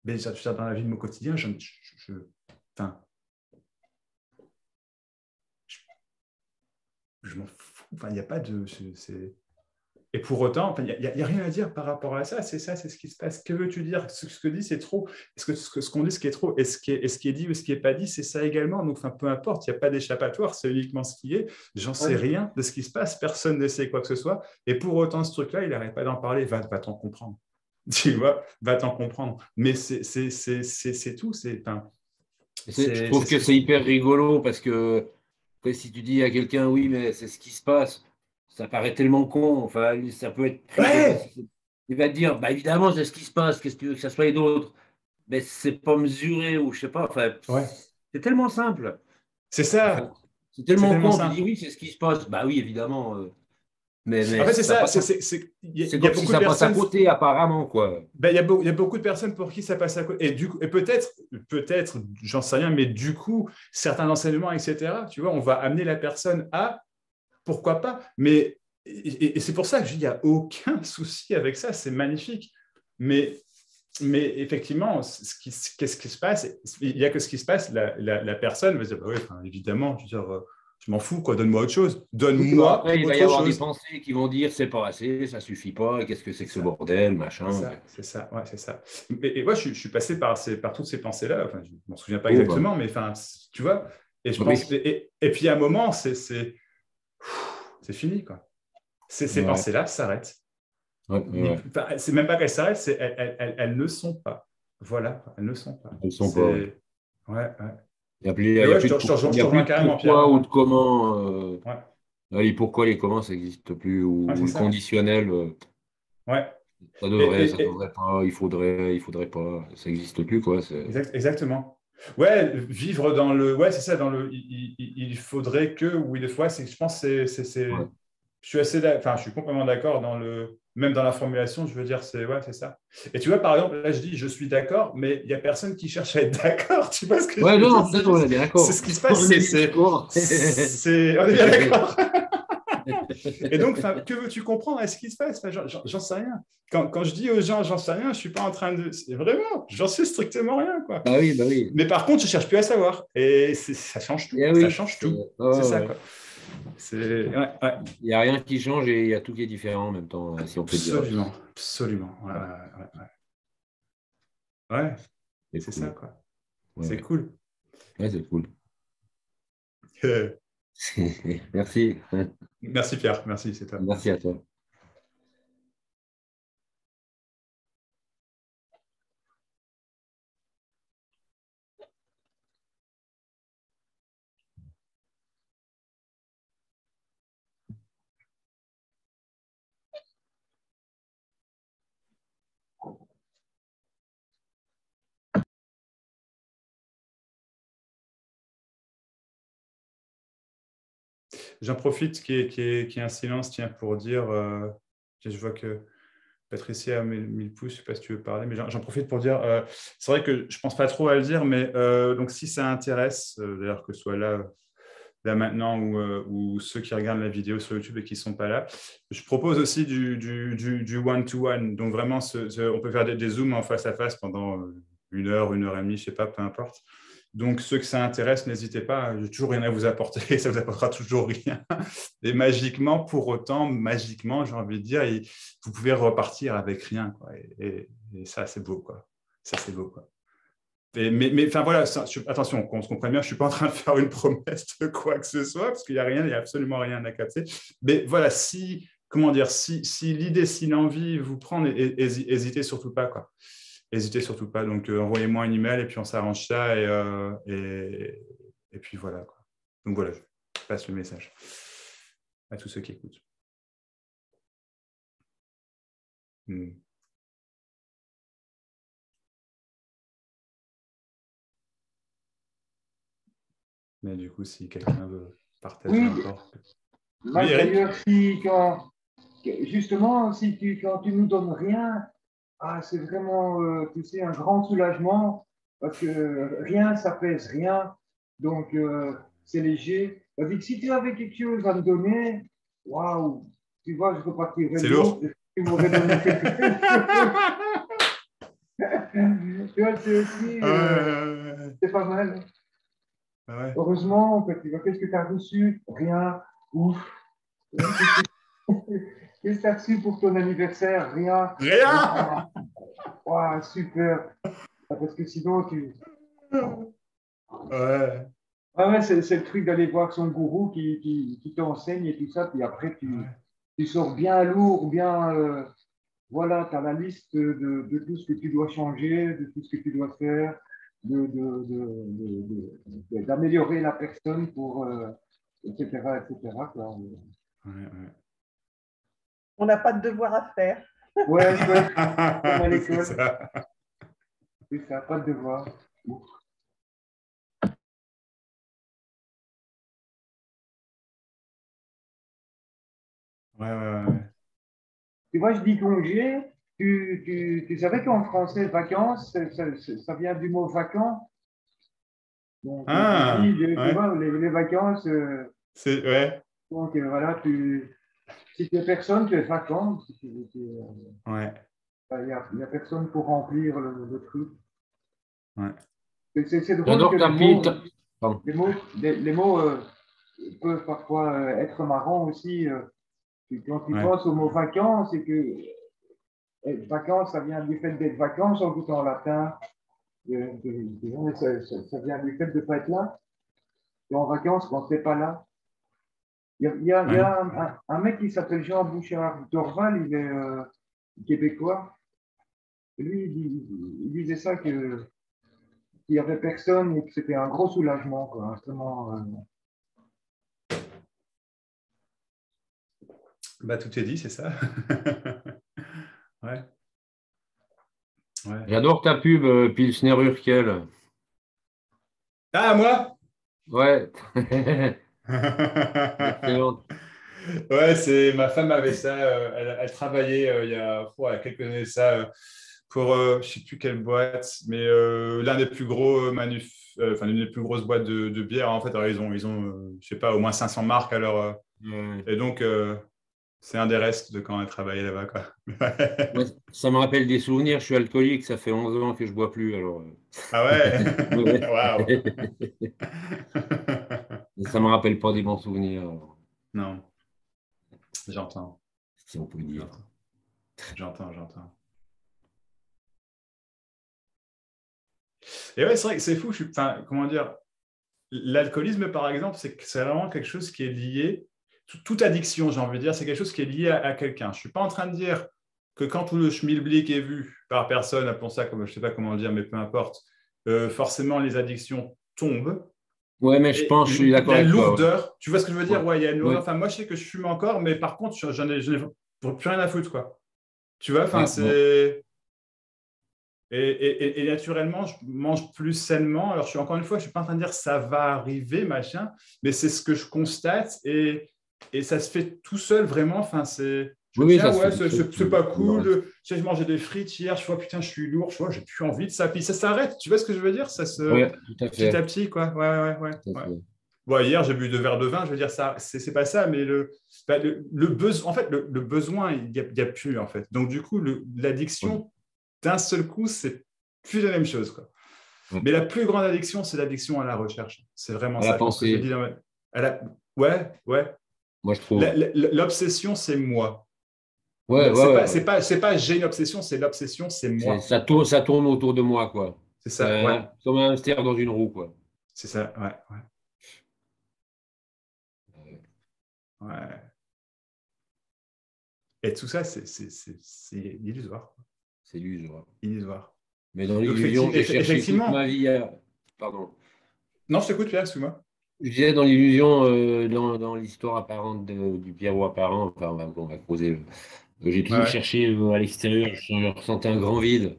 Mais dans la vie de mon quotidien, je m'en fous. Enfin, il n'y a pas de... Et pour autant, il n'y a rien à dire par rapport à ça. C'est ce qui se passe. Que veux-tu dire? Ce que dit, c'est trop. Est-ce que ce qu'on dit, ce qui est trop, est-ce qui est dit ou ce qui n'est pas dit, c'est ça également. Donc, peu importe, il n'y a pas d'échappatoire, c'est uniquement ce qui est. J'en sais rien de ce qui se passe. Personne ne sait quoi que ce soit. Et pour autant, ce truc-là, il n'arrête pas d'en parler. Va t'en comprendre. Tu vois, va t'en comprendre. Mais c'est tout. Je trouve que c'est hyper rigolo parce que après, si tu dis à quelqu'un, oui, mais c'est ce qui se passe, ça paraît tellement con. Enfin, ça peut être. Ouais. Il va te dire, bah, évidemment, c'est ce qui se passe. Qu'est-ce que tu veux que ça soit d'autre? Mais c'est pas mesuré ou je sais pas. Enfin, c'est tellement simple. C'est ça. Enfin, c'est tellement con. Tu dis, oui, c'est ce qui se passe. Bah oui, évidemment. Mais en fait, c'est ça. C'est comme si ça passe à côté, apparemment, quoi. Ben, il y a beaucoup de personnes pour qui ça passe à côté. Et peut-être, j'en sais rien, mais du coup, certains enseignements, etc., tu vois, on va amener la personne à, pourquoi pas. Mais, et c'est pour ça que je dis, il n'y a aucun souci avec ça, c'est magnifique. Mais effectivement, qu'est-ce qui se passe? Il n'y a que ce qui se passe, la personne va se dire, bah oui, évidemment, je veux dire, je m'en fous, quoi, donne-moi autre chose. Donne-moi après, il va y avoir des pensées qui vont dire c'est pas assez, ça suffit pas, qu'est-ce que c'est que ce bordel, machin. C'est ça. Et moi, je suis passé par toutes ces pensées-là. Enfin, je ne m'en souviens pas exactement, mais enfin, tu vois. Et je pense. Et puis à un moment, c'est fini, quoi. Ces pensées-là s'arrêtent. Enfin, c'est même pas qu'elles s'arrêtent, elles ne sont pas. Voilà, elles ne sont pas. Elles ne sont pas. Ouais. Il n'y a plus de pourquoi ou de comment. Et pourquoi les comment, ça n'existe plus. Ou le conditionnel. Ça devrait pas, il faudrait pas. Ça n'existe plus, quoi. Exactement. Ouais, vivre dans le. Ouais, c'est ça, dans le. Il faudrait que, ou des fois, je pense que c'est. Je suis je suis complètement d'accord même dans la formulation, je veux dire, c'est ça. Et tu vois, par exemple, là, je dis, je suis d'accord, mais il n'y a personne qui cherche à être d'accord. Tu vois ce que je veux dire? Non, on est bien d'accord. C'est ce qui se passe. On est bien d'accord. Et donc, que veux-tu comprendre à ce qui se passe? J'en sais rien. Quand je dis aux gens, j'en sais rien, je ne suis pas en train de... Vraiment, j'en sais strictement rien, quoi. Bah oui. Mais par contre, je ne cherche plus à savoir. Et ça change tout. Ça change tout. C'est ça, quoi. Il n'y a rien qui change et il y a tout qui est différent en même temps, si on peut dire. Absolument. Ouais. C'est cool. Ça, quoi. C'est cool. Ouais, c'est cool. Merci. Merci Pierre, merci, c'est toi. Merci à toi. J'en profite qu'il y ait un silence, tiens, pour dire, je vois que Patricia a mis le pouce, je ne sais pas si tu veux parler, mais j'en profite pour dire, c'est vrai que je ne pense pas trop à le dire, mais donc si ça intéresse, d'ailleurs que ce soit là, là maintenant, ou ceux qui regardent la vidéo sur YouTube et qui ne sont pas là. Je propose aussi du one-to-one. Donc vraiment, on peut faire des zooms en face à face pendant 1 heure et demie, je ne sais pas, peu importe. Donc, ceux que ça intéresse, n'hésitez pas. J'ai toujours rien à vous apporter. Ça ne vous apportera toujours rien. Et magiquement, pour autant, j'ai envie de dire, vous pouvez repartir avec rien, quoi. Et ça, c'est beau, quoi. Ça, c'est beau, quoi. Mais enfin, voilà, attention, qu'on se comprenne bien, je ne suis pas en train de faire une promesse de quoi que ce soit, parce qu'il n'y a absolument rien à capter. Mais voilà, si l'idée, si l'envie vous prend, n'hésitez surtout pas, quoi. N'hésitez surtout pas. Donc, envoyez-moi un email et puis on s'arrange ça. Et puis voilà, quoi. Donc voilà, je passe le message à tous ceux qui écoutent. Mais du coup, si quelqu'un veut partager encore. D'ailleurs, justement, quand tu ne nous donnes rien, c'est vraiment, tu sais, un grand soulagement, parce que rien, ça pèse rien, donc c'est léger. Si tu avais quelque chose à me donner, waouh, tu vois, je repartirais. C'est lourd. Tu m'aurais donné quelque chose. Tu vois, c'est aussi, c'est pas mal. Ouais. Heureusement, en fait, qu'est-ce que tu as reçu? Rien. Ouf. Qu'est-ce que tu as reçu pour ton anniversaire? Rien. Rien. Wow, super. Parce que sinon, tu. Ouais. Ouais, c'est le truc d'aller voir son gourou qui t'enseigne et tout ça. Puis après, tu sors bien lourd, bien. Voilà, tu as la liste de tout ce que tu dois changer, de tout ce que tu dois faire, d'améliorer la personne pour. Etc. Quoi. Ouais. On n'a pas de devoir à faire. Ouais. Comme à l'école. C'est ça, pas de devoir. Ouais. Tu vois, je dis congé. Tu savais qu'en français, vacances, ça vient du mot vacant. Donc, tu vois, les vacances. C'est, ouais. Donc, voilà, si tu es personne, tu es vacant. Ouais. Il n'y a personne pour remplir le truc. Ouais. C'est drôle que les mots peuvent parfois être marrants aussi. Quand tu penses au mot vacances, c'est que vacances, ça vient du fait d'être vacances en tout en latin. Ça vient du fait de ne pas être là. Et en vacances, quand tu n'es pas là. Il y a un mec qui s'appelle Jean Bouchard Dorval, il est québécois. Et lui, il disait ça qu'il n'y avait personne et que c'était un gros soulagement, quoi. Vraiment, tout est dit, c'est ça. Ouais. J'adore ta pub, Pilsner Urquell. Ah, moi? Ouais. Excellent. Ouais, ma femme avait ça. Elle travaillait il y a quelques années pour je ne sais plus quelle boîte, mais l'un des plus gros l'une des plus grosses boîtes de bière. En fait, alors, ils ont je sais pas, au moins 500 marques à leur. Et donc, c'est un des restes de quand elle travaillait là-bas, quoi. Ouais, ça me rappelle des souvenirs. Je suis alcoolique, ça fait 11 ans que je ne bois plus. Alors... Ah ouais? Waouh! Ça ne me rappelle pas des bons souvenirs. Alors. Non. J'entends. Si on peut dire. J'entends. Et ouais, c'est vrai que c'est fou. Comment dire? L'alcoolisme, par exemple, c'est vraiment quelque chose qui est lié. Toute addiction, j'ai envie de dire, c'est quelque chose qui est lié à quelqu'un. Je ne suis pas en train de dire que quand tout le schmilblick est vu par personne, appelons ça comme je ne sais pas comment le dire, mais peu importe, forcément les addictions tombent. Ouais, mais je suis d'accord avec toi. Il y a une lourdeur. Tu vois ce que je veux dire? Ouais, il y a une lourdeur. Enfin, moi, je sais que je fume encore, mais par contre, j'en ai plus rien à foutre, quoi. Tu vois, enfin, c'est. Et naturellement, je mange plus sainement. Alors, encore une fois, je ne suis pas en train de dire ça va arriver, machin, mais c'est ce que je constate et ça se fait tout seul, vraiment. Enfin, c'est pas cool. J'ai mangé des frites hier, je vois, putain, je suis lourd, je vois, j'ai plus envie de ça. Puis ça s'arrête, tu vois ce que je veux dire? Ça se tout à fait. petit à petit, quoi. Ouais. hier, j'ai bu 2 verres de vin, je veux dire, ça, c'est pas ça, mais le besoin, en fait, le besoin, il n'y a plus, en fait. Donc, du coup, l'addiction, d'un seul coup, c'est plus la même chose, quoi. Mais la plus grande addiction, c'est l'addiction à la recherche. C'est vraiment ça. La pensée. Ouais. Moi, je trouve. L'obsession, c'est moi. C'est pas j'ai une obsession, c'est l'obsession, c'est moi. Ça tourne autour de moi, quoi. C'est ça, ouais. Comme un hamster dans une roue, quoi. C'est ça, ouais. Et tout ça, c'est illusoire. C'est illusoire. Illusoire. Mais dans l'illusion, j'ai cherché toute ma vie à... Pardon. Non, je t'écoute, Pierre, excuse-moi. Je disais dans l'illusion, dans l'histoire apparente du Pierrot apparent, enfin, on va creuser. J'ai toujours cherché à l'extérieur, je ressentais un grand vide.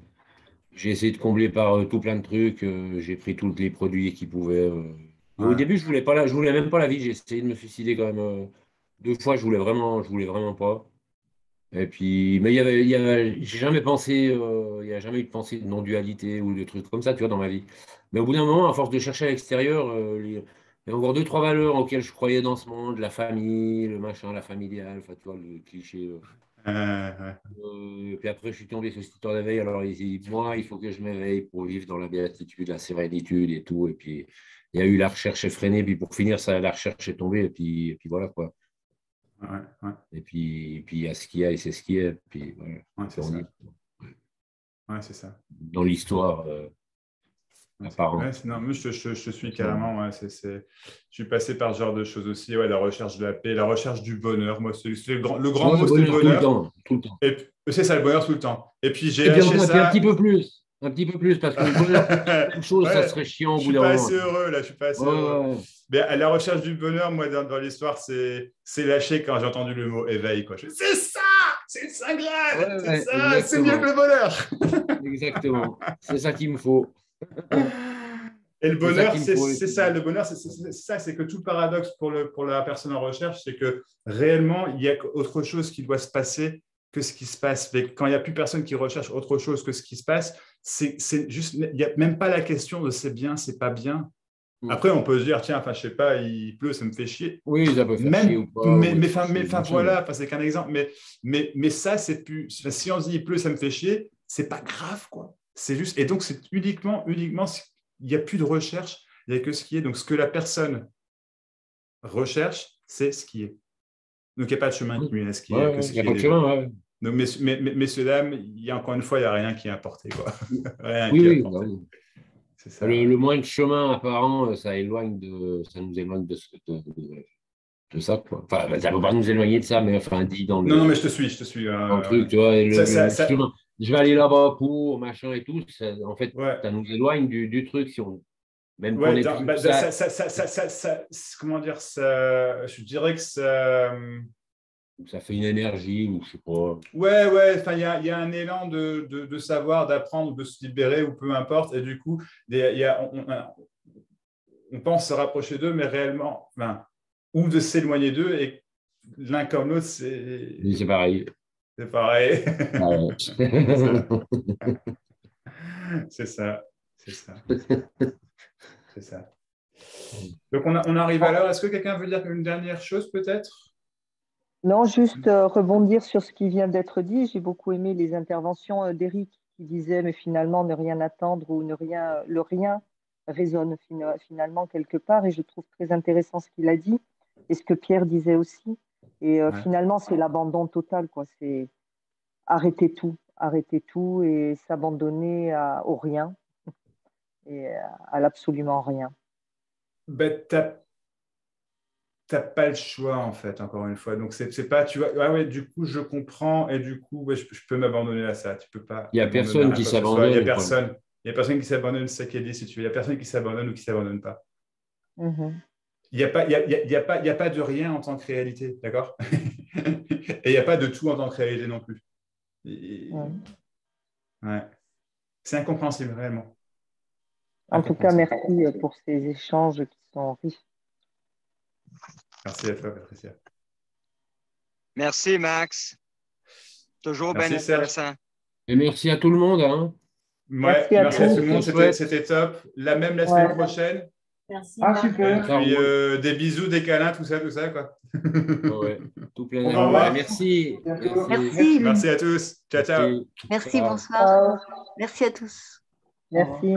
J'ai essayé de combler par tout plein de trucs. J'ai pris tous les produits qui pouvaient. Au début, je voulais même pas la vie. J'ai essayé de me suicider quand même 2 fois. Je voulais vraiment pas. Et puis, mais j'ai jamais pensé, il n'y a jamais eu de pensée de non-dualité ou de trucs comme ça, tu vois, dans ma vie. Mais au bout d'un moment, à force de chercher à l'extérieur, il y a encore 2, 3 valeurs auxquelles je croyais dans ce monde, la famille, le machin, la familiale, enfin, tu vois, le cliché. Puis après, je suis tombé sur cette histoire d'éveil. Alors, moi, il faut que je m'éveille pour vivre dans la béatitude, la sérénitude et tout. Et puis, il y a eu la recherche effrénée. Puis, pour finir, la recherche est tombée. Et puis voilà, quoi. Et puis, il y a ce qu'il y a et c'est ce qu'il y a. Puis, voilà. C'est ça. Dans l'histoire apparente. Non, moi, je te suis carrément. Je suis passé par ce genre de choses aussi. La recherche de la paix, la recherche du bonheur. Moi, le grand mot, c'est le bonheur. Tout le temps. C'est ça, le bonheur tout le temps. Et puis, j'ai lâché ça. Un petit peu plus, parce que le bonheur, c'est la même chose, ça serait chiant au bout d'un moment. Je suis pas assez heureux. Mais à la recherche du bonheur, moi, dans l'histoire, c'est lâché quand j'ai entendu le mot éveil. C'est ça! C'est le Saint Graal! C'est ça! C'est mieux que le bonheur! Exactement. C'est ça qu'il me faut. Et le bonheur, c'est ça. Le bonheur, c'est ça. C'est que tout le paradoxe pour la personne en recherche, c'est que réellement, il y a autre chose qui doit se passer que ce qui se passe. Mais quand il n'y a plus personne qui recherche autre chose que ce qui se passe, c'est juste, il n'y a même pas la question de c'est bien, c'est pas bien. Après, on peut se dire, tiens, enfin, je sais pas, il pleut, ça me fait chier. Oui, ça peut faire chier ou pas. Mais voilà, c'est qu'un exemple. Mais ça, c'est plus. Si on se dit il pleut, ça me fait chier, c'est pas grave, quoi. C'est juste. Et donc, c'est uniquement, il n'y a plus de recherche, il n'y a que ce qui est. Donc, ce que la personne recherche, c'est ce qui est. Donc, il n'y a pas de chemin qui mène à ce qui est. Il n'y a pas de chemin, Donc, messieurs, dames, il y a encore une fois, il n'y a rien qui est importé, quoi. Rien qui est importé. C'est ça. Le moins de chemin apparent, ça nous éloigne de ça, quoi. Enfin, ça ne peut pas nous éloigner de ça, mais enfin, dit dans le. Non, mais je te suis. Dans le truc, tu vois. Chemin, je vais aller là-bas pour machin et tout. En fait, ça nous éloigne du truc. Si on, même qu'on est comment dire ça, je dirais que ça. Ça fait une énergie, ou je sais pas. Enfin, il y a un élan de savoir, d'apprendre, de se libérer, ou peu importe. Et du coup, on pense se rapprocher d'eux, mais réellement, ou de s'éloigner d'eux, et l'un comme l'autre, c'est pareil. C'est pareil. C'est ça. Donc, on arrive à l'heure. Est-ce que quelqu'un veut dire une dernière chose, peut-être? Non, juste rebondir sur ce qui vient d'être dit. J'ai beaucoup aimé les interventions d'Éric qui disait, mais finalement, ne rien attendre ou le rien résonne finalement quelque part. Et je trouve très intéressant ce qu'il a dit et ce que Pierre disait aussi. Et finalement, c'est l'abandon total, quoi. C'est arrêter tout et s'abandonner au rien et à l'absolument rien. T'as pas le choix, en fait, encore une fois. Donc, c'est pas, tu vois, du coup, je comprends et du coup, je peux m'abandonner à ça. Tu peux pas. Il n'y a personne qui s'abandonne. Il y a personne qui s'abandonne, c'est ça qui est dit, si tu veux. Il n'y a personne qui s'abandonne ou qui ne s'abandonne pas. Mm-hmm. Il n'y a pas de rien en tant que réalité, d'accord? Et il n'y a pas de tout en tant que réalité non plus. C'est incompréhensible, réellement. En tout cas, merci pour ces échanges qui sont riches. Merci à toi, Patricia. Merci, Max. Toujours bien intéressant. Et merci à tout le monde. Hein. Merci à tout le monde. C'était top. La semaine prochaine. Merci. Ah, super. Et puis, des bisous, des câlins, tout ça, quoi. Ouais, tout plein Au revoir. Merci. Merci. Merci à tous. Ciao, ciao. Merci, Ciao. bonsoir. Merci à tous. Merci.